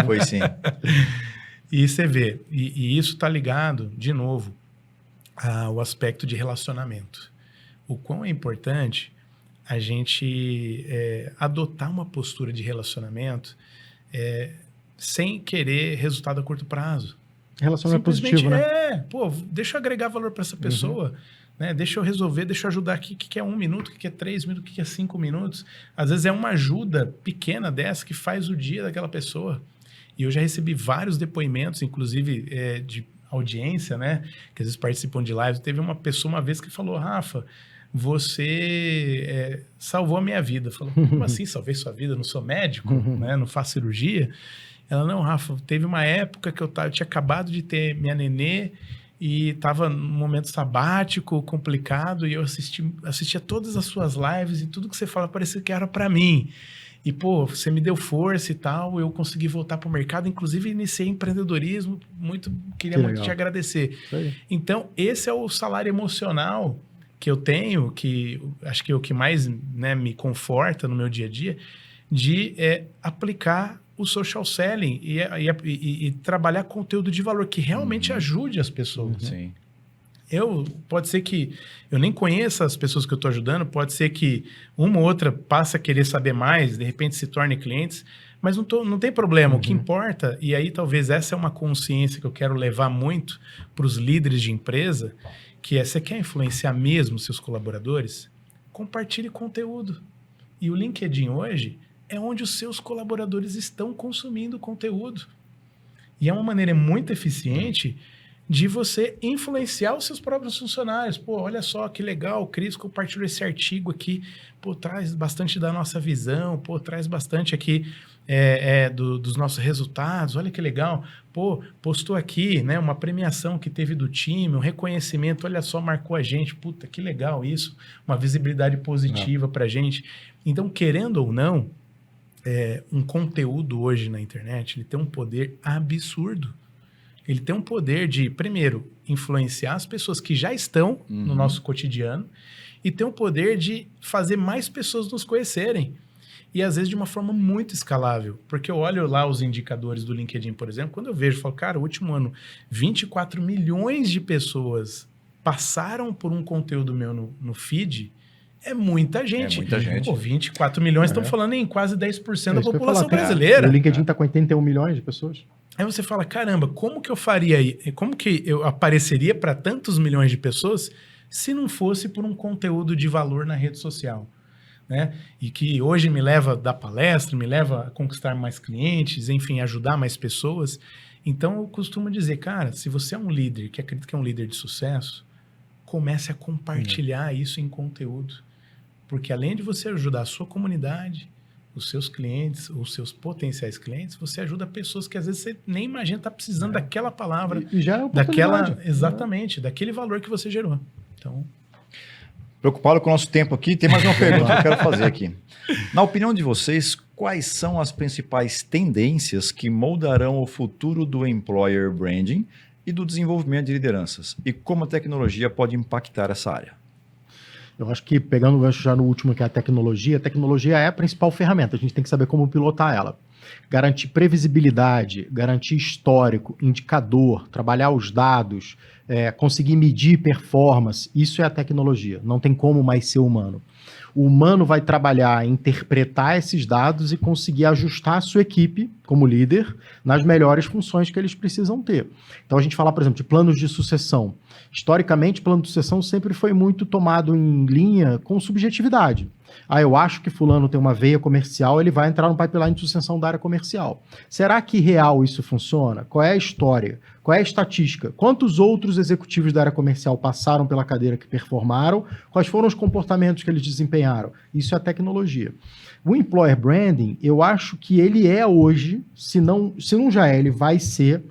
Foi sim. E você vê, e isso está ligado, de novo, ao aspecto de relacionamento. O quão é importante a gente adotar uma postura de relacionamento sem querer resultado a curto prazo. Relacionamento positivo, né? Pô, deixa eu agregar valor para essa pessoa, né? Deixa eu resolver, deixa eu ajudar aqui. O que é 1 minuto, o que é 3 minutos, o que é 5 minutos. Às vezes é uma ajuda pequena dessa que faz o dia daquela pessoa. E eu já recebi vários depoimentos, inclusive de audiência, né? Que às vezes participam de lives. Teve uma pessoa uma vez que falou, Rafa, você salvou a minha vida. Falou, como assim salvei sua vida? Eu não sou médico, né? Não faço cirurgia. Ela, não, Rafa, teve uma época que eu tinha acabado de ter minha nenê e estava num momento sabático, complicado, e eu assistia todas as suas lives e tudo que você fala parecia que era para mim. E, pô, você me deu força e tal, eu consegui voltar para o mercado, inclusive iniciei empreendedorismo, queria muito te agradecer. Então, esse é o salário emocional que eu tenho, que acho que é o que mais, né, me conforta no meu dia a dia, de aplicar o social selling e trabalhar conteúdo de valor que realmente ajude as pessoas. Sim. Pode ser que eu nem conheça as pessoas que eu estou ajudando, pode ser que uma ou outra passe a querer saber mais, de repente se torne clientes, mas não tem problema. O que importa, e aí talvez essa é uma consciência que eu quero levar muito para os líderes de empresa, que você quer influenciar mesmo seus colaboradores? Compartilhe conteúdo. E o LinkedIn hoje é onde os seus colaboradores estão consumindo conteúdo. E é uma maneira muito eficiente de você influenciar os seus próprios funcionários. Pô, olha só que legal, o Cris compartilhou esse artigo aqui, pô, traz bastante da nossa visão, pô, traz bastante aqui dos nossos resultados, olha que legal. Pô, postou aqui, né, uma premiação que teve do time, um reconhecimento, olha só, marcou a gente, puta, que legal isso, uma visibilidade positiva pra gente. Então, querendo ou não, um conteúdo hoje na internet, ele tem um poder absurdo. Ele tem um poder de, primeiro, influenciar as pessoas que já estão no nosso cotidiano e tem um poder de fazer mais pessoas nos conhecerem. E, às vezes, de uma forma muito escalável. Porque eu olho lá os indicadores do LinkedIn, por exemplo, quando eu vejo, eu falo, cara, o último ano, 24 milhões de pessoas passaram por um conteúdo meu no feed. É muita gente. É muita gente. Pô, 24 milhões, estão falando em quase 10% da isso que eu ia população falar, brasileira. O LinkedIn está com 81 milhões de pessoas. Aí você fala, caramba, como que eu faria aí? Como que eu apareceria para tantos milhões de pessoas se não fosse por um conteúdo de valor na rede social? Né? E que hoje me leva a dar palestra, me leva a conquistar mais clientes, enfim, ajudar mais pessoas. Então eu costumo dizer, cara, se você é um líder que acredita que é um líder de sucesso, comece a compartilhar isso em conteúdo. Porque além de você ajudar a sua comunidade, os seus clientes, os seus potenciais clientes, você ajuda pessoas que às vezes você nem imagina estar precisando daquela palavra, E já é oportunidade. Exatamente, daquele valor que você gerou. Então, preocupado com o nosso tempo aqui, tem mais uma pergunta que eu quero fazer aqui. Na opinião de vocês, quais são as principais tendências que moldarão o futuro do employer branding e do desenvolvimento de lideranças? E como a tecnologia pode impactar essa área? Eu acho que, pegando o gancho já no último, que é a tecnologia é a principal ferramenta, a gente tem que saber como pilotar ela. Garantir previsibilidade, garantir histórico, indicador, trabalhar os dados, conseguir medir performance, isso é a tecnologia, não tem como mais ser humano. O humano vai trabalhar em interpretar esses dados e conseguir ajustar a sua equipe, como líder, nas melhores funções que eles precisam ter. Então a gente fala, por exemplo, de planos de sucessão. Historicamente, plano de sucessão sempre foi muito tomado em linha com subjetividade. Eu acho que fulano tem uma veia comercial, ele vai entrar no pipeline de sucessão da área comercial. Será que real isso funciona? Qual é a história? Qual é a estatística? Quantos outros executivos da área comercial passaram pela cadeira que performaram? Quais foram os comportamentos que eles desempenharam? Isso é a tecnologia. O employer branding, eu acho que ele é hoje, se não já é, ele vai ser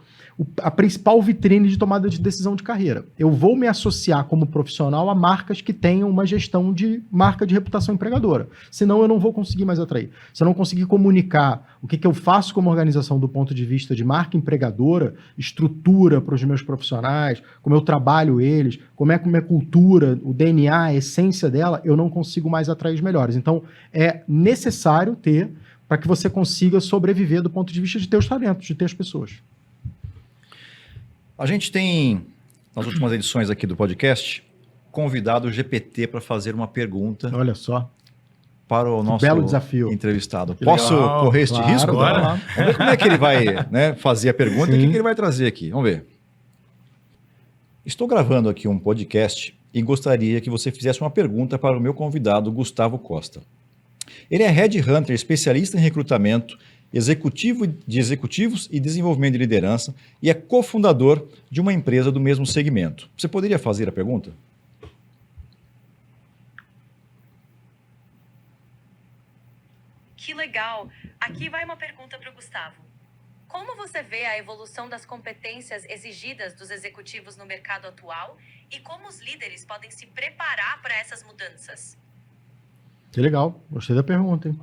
a principal vitrine de tomada de decisão de carreira. Eu vou me associar como profissional a marcas que tenham uma gestão de marca de reputação empregadora. Senão eu não vou conseguir mais atrair. Se eu não conseguir comunicar o que eu faço como organização do ponto de vista de marca empregadora, estrutura para os meus profissionais, como eu trabalho eles, como é a minha cultura, o DNA, a essência dela, eu não consigo mais atrair os melhores. Então, é necessário ter para que você consiga sobreviver do ponto de vista de ter os talentos, de ter as pessoas. A gente tem, nas últimas edições aqui do podcast, convidado o GPT para fazer uma pergunta. Olha só. Para o nosso belo desafio. Entrevistado. Que Posso legal. correr este risco? Bora. Vamos ver como é que ele vai, né, fazer a pergunta e o que ele vai trazer aqui. Vamos ver. Estou gravando aqui um podcast e gostaria que você fizesse uma pergunta para o meu convidado, Gustavo Costa. Ele é headhunter, especialista em recrutamento, executivo de executivos e desenvolvimento de liderança e é cofundador de uma empresa do mesmo segmento. Você poderia fazer a pergunta? Que legal! Aqui vai uma pergunta para o Gustavo. Como você vê a evolução das competências exigidas dos executivos no mercado atual e como os líderes podem se preparar para essas mudanças? Que legal, gostei da pergunta, hein?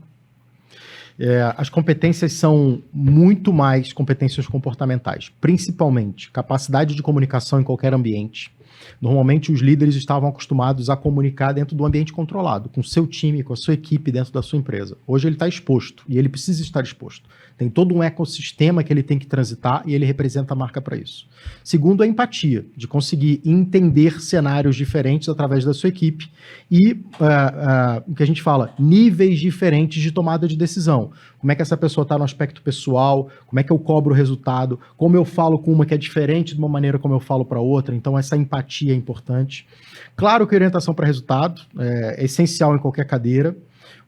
As competências são muito mais competências comportamentais, principalmente capacidade de comunicação em qualquer ambiente. Normalmente, os líderes estavam acostumados a comunicar dentro do ambiente controlado, com o seu time, com a sua equipe dentro da sua empresa. Hoje ele está exposto, e ele precisa estar exposto. Tem todo um ecossistema que ele tem que transitar e ele representa a marca para isso. Segundo, a empatia, de conseguir entender cenários diferentes através da sua equipe e, o que a gente fala, níveis diferentes de tomada de decisão. Como é que essa pessoa está no aspecto pessoal, como é que eu cobro o resultado, como eu falo com uma que é diferente de uma maneira como eu falo para outra. Então, essa empatia é importante. Claro que orientação para resultado é essencial em qualquer cadeira.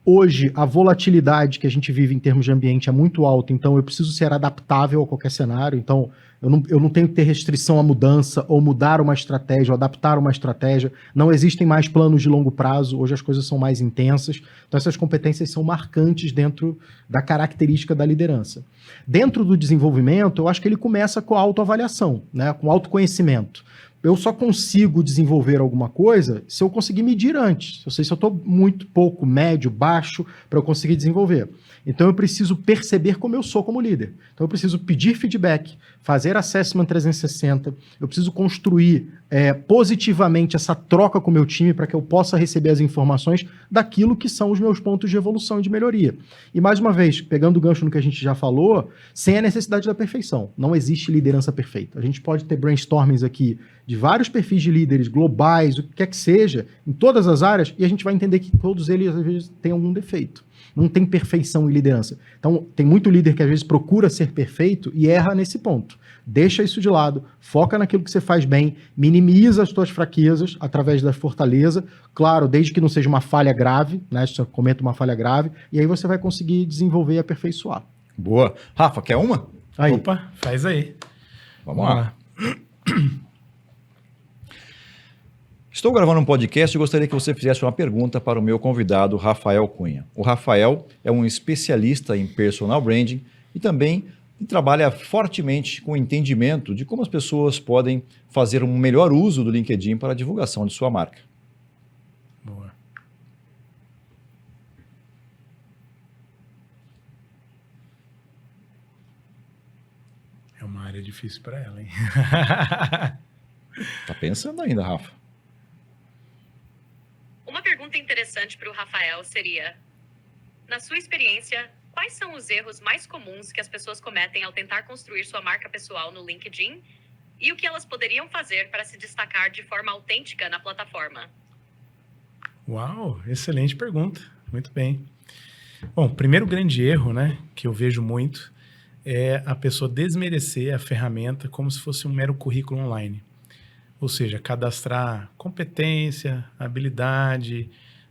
Hoje, a volatilidade que a gente vive em termos de ambiente é muito alta, então eu preciso ser adaptável a qualquer cenário. Então, eu não tenho que ter restrição à mudança, ou mudar uma estratégia, ou adaptar uma estratégia. Não existem mais planos de longo prazo, hoje as coisas são mais intensas. Então, essas competências são marcantes dentro da característica da liderança. Dentro do desenvolvimento, eu acho que ele começa com a autoavaliação, né? Com autoconhecimento. Eu só consigo desenvolver alguma coisa se eu conseguir medir antes. Eu sei se eu estou muito, pouco, médio, baixo, para eu conseguir desenvolver. Então, eu preciso perceber como eu sou como líder. Então, eu preciso pedir feedback, fazer assessment 360, eu preciso construir positivamente essa troca com o meu time para que eu possa receber as informações daquilo que são os meus pontos de evolução e de melhoria. E, mais uma vez, pegando o gancho no que a gente já falou, sem a necessidade da perfeição. Não existe liderança perfeita. A gente pode ter brainstormings aqui de vários perfis de líderes globais, o que quer que seja, em todas as áreas, e a gente vai entender que todos eles, às vezes, têm algum defeito. Não tem perfeição em liderança. Então, tem muito líder que, às vezes, procura ser perfeito e erra nesse ponto. Deixa isso de lado, foca naquilo que você faz bem, minimiza as suas fraquezas através da fortaleza, claro, desde que não seja uma falha grave, né? Se você cometa uma falha grave, e aí você vai conseguir desenvolver e aperfeiçoar. Boa. Rafa, quer uma? Aí. Opa, faz aí. Vamos lá. Estou gravando um podcast e gostaria que você fizesse uma pergunta para o meu convidado, Rafael Cunha. O Rafael é um especialista em personal branding e também trabalha fortemente com o entendimento de como as pessoas podem fazer um melhor uso do LinkedIn para a divulgação de sua marca. Boa. É uma área difícil para ela, hein? Tá pensando ainda, Rafa? Uma pergunta interessante para o Rafael seria: na sua experiência, quais são os erros mais comuns que as pessoas cometem ao tentar construir sua marca pessoal no LinkedIn e o que elas poderiam fazer para se destacar de forma autêntica na plataforma? Uau, excelente pergunta. Muito bem. Bom, o primeiro grande erro, né, que eu vejo muito é a pessoa desmerecer a ferramenta como se fosse um mero currículo online. Ou seja, cadastrar competência, habilidade,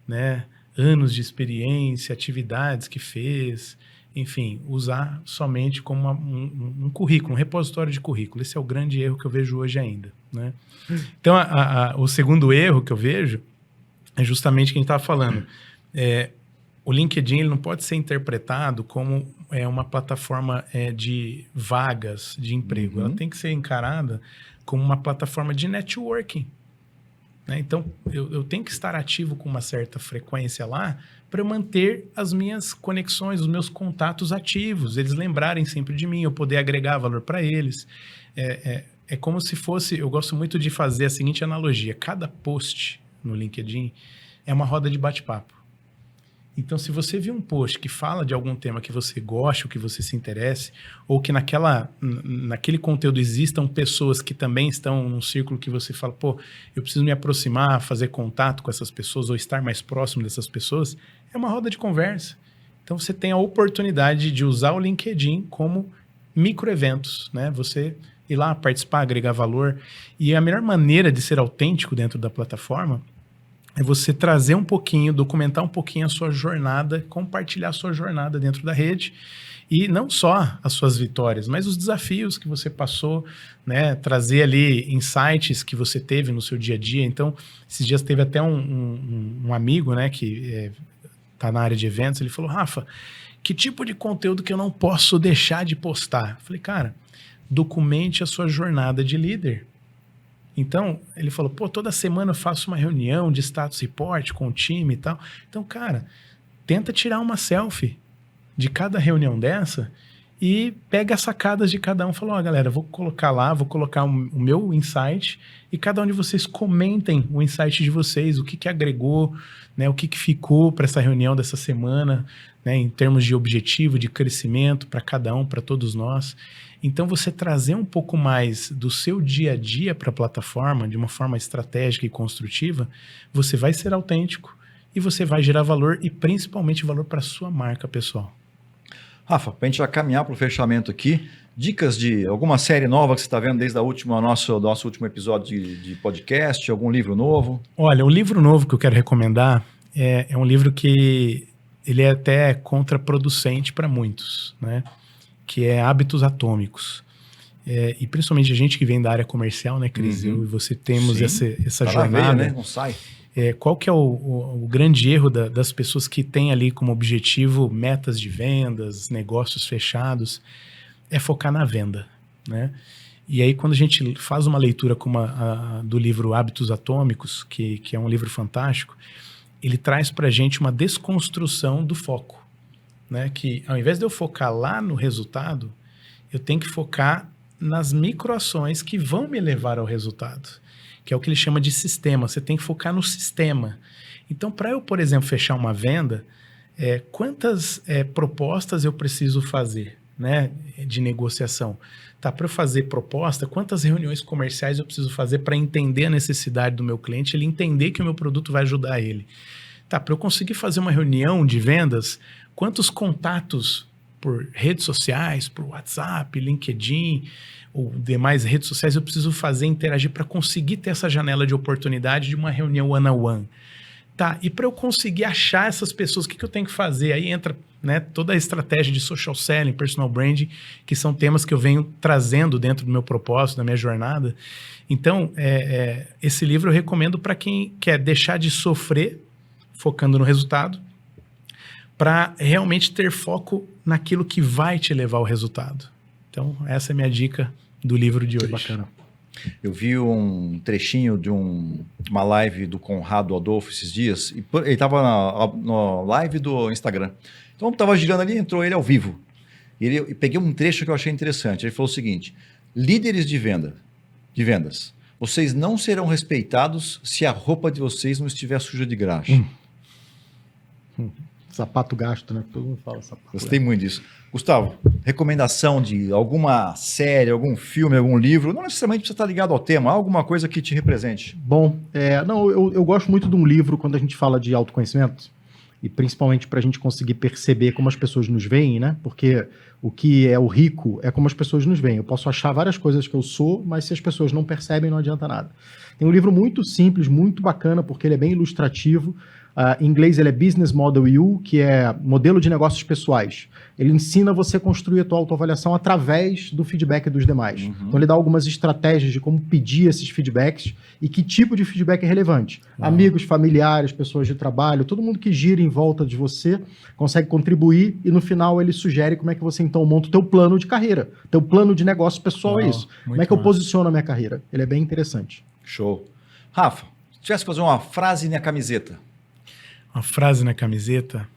né, anos de experiência, atividades que fez, enfim, usar somente como um currículo, um repositório de currículo. Esse é o grande erro que eu vejo hoje ainda, né? Então, o segundo erro que eu vejo é justamente o que a gente estava falando. O LinkedIn ele não pode ser interpretado como uma plataforma de vagas de emprego. Ela tem que ser encarada como uma plataforma de networking. Né? Então, eu tenho que estar ativo com uma certa frequência lá para eu manter as minhas conexões, os meus contatos ativos, eles lembrarem sempre de mim, eu poder agregar valor para eles. É como se fosse, eu gosto muito de fazer a seguinte analogia: cada post no LinkedIn é uma roda de bate-papo. Então, se você viu um post que fala de algum tema que você goste, ou que você se interesse, ou que naquele conteúdo existam pessoas que também estão num círculo que você fala, pô, eu preciso me aproximar, fazer contato com essas pessoas, ou estar mais próximo dessas pessoas, é uma roda de conversa. Então, você tem a oportunidade de usar o LinkedIn como microeventos, né? Você ir lá, participar, agregar valor. E a melhor maneira de ser autêntico dentro da plataforma é você trazer um pouquinho, documentar um pouquinho a sua jornada, compartilhar a sua jornada dentro da rede. E não só as suas vitórias, mas os desafios que você passou, né? Trazer ali insights que você teve no seu dia a dia. Então, esses dias teve até um amigo, né, que tá na área de eventos, ele falou, Rafa, que tipo de conteúdo que eu não posso deixar de postar? Eu falei, cara, documente a sua jornada de líder. Então, ele falou, pô, toda semana eu faço uma reunião de status report com o time e tal. Então, cara, tenta tirar uma selfie de cada reunião dessa e pega as sacadas de cada um. Falou, galera, vou colocar lá, vou colocar o meu insight e cada um de vocês comentem o insight de vocês, o que agregou, né, o que ficou para essa reunião dessa semana, né, em termos de objetivo, de crescimento para cada um, para todos nós. Então, você trazer um pouco mais do seu dia a dia para a plataforma, de uma forma estratégica e construtiva, você vai ser autêntico e você vai gerar valor e principalmente valor para a sua marca pessoal. Rafa, para a gente já caminhar para o fechamento aqui, dicas de alguma série nova que você está vendo desde o nosso último episódio de podcast, algum livro novo? Olha, o livro novo que eu quero recomendar é um livro que ele é até contraproducente para muitos, né? Que é Hábitos Atômicos. E principalmente a gente que vem da área comercial, né, Cris? Eu e você temos essa jornada. Veia, né? Não sai. Qual que é o grande erro das pessoas que têm ali como objetivo metas de vendas, negócios fechados? É focar na venda, né? E aí quando a gente faz uma leitura como do livro Hábitos Atômicos, que é um livro fantástico, ele traz para a gente uma desconstrução do foco, né? Que ao invés de eu focar lá no resultado, eu tenho que focar nas microações que vão me levar ao resultado, que é o que ele chama de sistema. Você tem que focar no sistema. Então, para eu, por exemplo, fechar uma venda, quantas propostas eu preciso fazer, né, de negociação? Tá, para eu fazer proposta, quantas reuniões comerciais eu preciso fazer para entender a necessidade do meu cliente, ele entender que o meu produto vai ajudar ele? Tá, para eu conseguir fazer uma reunião de vendas, quantos contatos por redes sociais, por WhatsApp, LinkedIn ou demais redes sociais eu preciso fazer, interagir para conseguir ter essa janela de oportunidade de uma reunião one-on-one? Tá, e para eu conseguir achar essas pessoas, o que eu tenho que fazer? Aí entra, né, toda a estratégia de social selling, personal branding, que são temas que eu venho trazendo dentro do meu propósito, da minha jornada. Então, esse livro eu recomendo para quem quer deixar de sofrer, focando no resultado, para realmente ter foco naquilo que vai te levar ao resultado. Então, essa é a minha dica do livro de hoje. Bacana. Eu vi um trechinho de uma live do Conrado Adolfo esses dias, e ele estava na live do Instagram. Então, estava girando ali, entrou ele ao vivo. E peguei um trecho que eu achei interessante. Ele falou o seguinte: líderes de vendas, vocês não serão respeitados se a roupa de vocês não estiver suja de graxa. Sapato gasto, né? Todo mundo fala sapato. Gostei muito disso. Gustavo, recomendação de alguma série, algum filme, algum livro, não necessariamente precisa estar ligado ao tema, alguma coisa que te represente. Bom, eu gosto muito de um livro quando a gente fala de autoconhecimento, e principalmente para a gente conseguir perceber como as pessoas nos veem, né? Porque o que é o rico é como as pessoas nos veem. Eu posso achar várias coisas que eu sou, mas se as pessoas não percebem, não adianta nada. Tem um livro muito simples, muito bacana, porque ele é bem ilustrativo. Em inglês ele é Business Model U, que é modelo de negócios pessoais. Ele ensina você a construir a tua autoavaliação através do feedback dos demais. Então ele dá algumas estratégias de como pedir esses feedbacks e que tipo de feedback é relevante. Amigos, familiares, pessoas de trabalho, todo mundo que gira em volta de você consegue contribuir e no final ele sugere como é que você então monta o teu plano de carreira. Teu plano de negócio pessoal é isso. Como é que eu posiciono a minha carreira? Ele é bem interessante. Show. Rafa, se tivesse que fazer uma frase na camiseta. Uma frase na camiseta,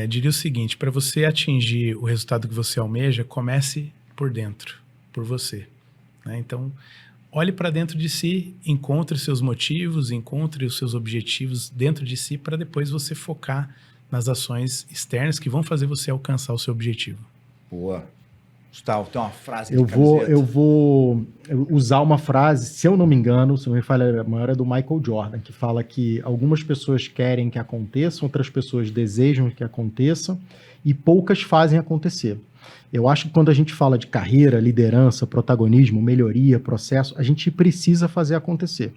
diria o seguinte: para você atingir o resultado que você almeja, comece por dentro, por você, né? Então, olhe para dentro de si, encontre seus motivos, encontre os seus objetivos dentro de si, para depois você focar nas ações externas que vão fazer você alcançar o seu objetivo. Boa. Gustavo, tem uma frase eu vou usar uma frase, se eu não me engano, se não me falha a memória, é do Michael Jordan, que fala que algumas pessoas querem que aconteçam, outras pessoas desejam que aconteçam e poucas fazem acontecer. Eu acho que quando a gente fala de carreira, liderança, protagonismo, melhoria, processo, a gente precisa fazer acontecer.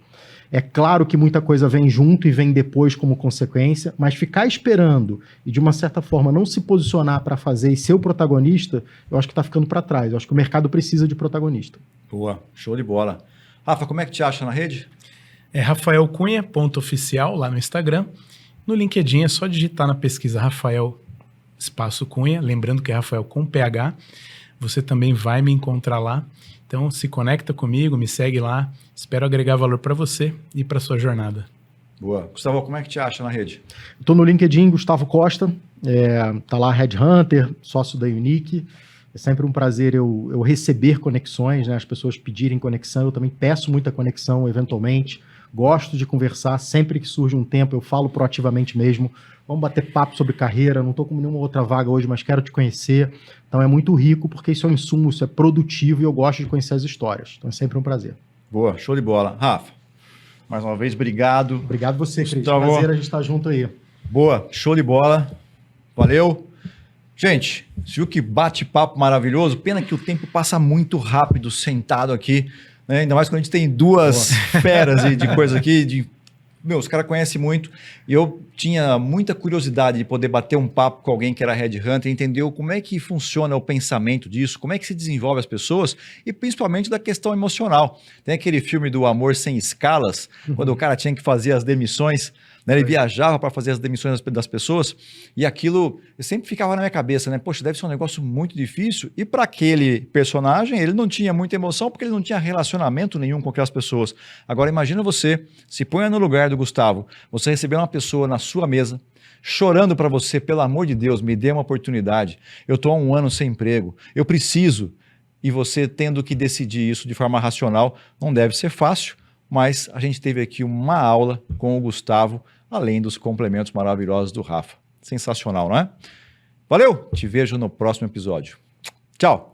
É claro que muita coisa vem junto e vem depois como consequência, mas ficar esperando e, de uma certa forma, não se posicionar para fazer e ser o protagonista, eu acho que está ficando para trás. Eu acho que o mercado precisa de protagonista. Boa, show de bola. Rafa, como é que te acha na rede? É Rafael Cunha, _oficial lá no Instagram. No LinkedIn é só digitar na pesquisa Rafael Espaço Cunha, lembrando que é Rafael com PH, você também vai me encontrar lá. Então se conecta comigo, me segue lá, espero agregar valor para você e para sua jornada. Boa. Gustavo, como é que te acha na rede? Estou no LinkedIn, Gustavo Costa, tá lá Headhunter, sócio da Unique. É sempre um prazer eu receber conexões, né? As pessoas pedirem conexão, eu também peço muita conexão eventualmente. Gosto de conversar, sempre que surge um tempo eu falo proativamente mesmo. Vamos bater papo sobre carreira, não estou com nenhuma outra vaga hoje, mas quero te conhecer. Então é muito rico, porque isso é um insumo, isso é produtivo e eu gosto de conhecer as histórias. Então é sempre um prazer. Boa, show de bola. Rafa, mais uma vez, obrigado. Obrigado você, Cris. Gustavo. Prazer a gente estar junto aí. Boa, show de bola. Valeu. Gente, você viu que bate-papo maravilhoso? Pena que o tempo passa muito rápido sentado aqui, né? Ainda mais quando a gente tem duas feras de coisa aqui. Os caras conhecem muito. E eu tinha muita curiosidade de poder bater um papo com alguém que era headhunter, entender como é que funciona o pensamento disso, como é que se desenvolve as pessoas e principalmente da questão emocional. Tem aquele filme do Amor Sem Escalas, quando o cara tinha que fazer as demissões, né? Ele viajava para fazer as demissões das pessoas e aquilo sempre ficava na minha cabeça, né? Poxa, deve ser um negócio muito difícil. E para aquele personagem, ele não tinha muita emoção porque ele não tinha relacionamento nenhum com aquelas pessoas. Agora, imagina você, se ponha no lugar do Gustavo, você receber uma pessoa na sua mesa, chorando para você, pelo amor de Deus, me dê uma oportunidade. Eu estou há 1 ano sem emprego, eu preciso. E você tendo que decidir isso de forma racional, não deve ser fácil, mas a gente teve aqui uma aula com o Gustavo, além dos complementos maravilhosos do Rafa. Sensacional, não é? Valeu! Te vejo no próximo episódio. Tchau!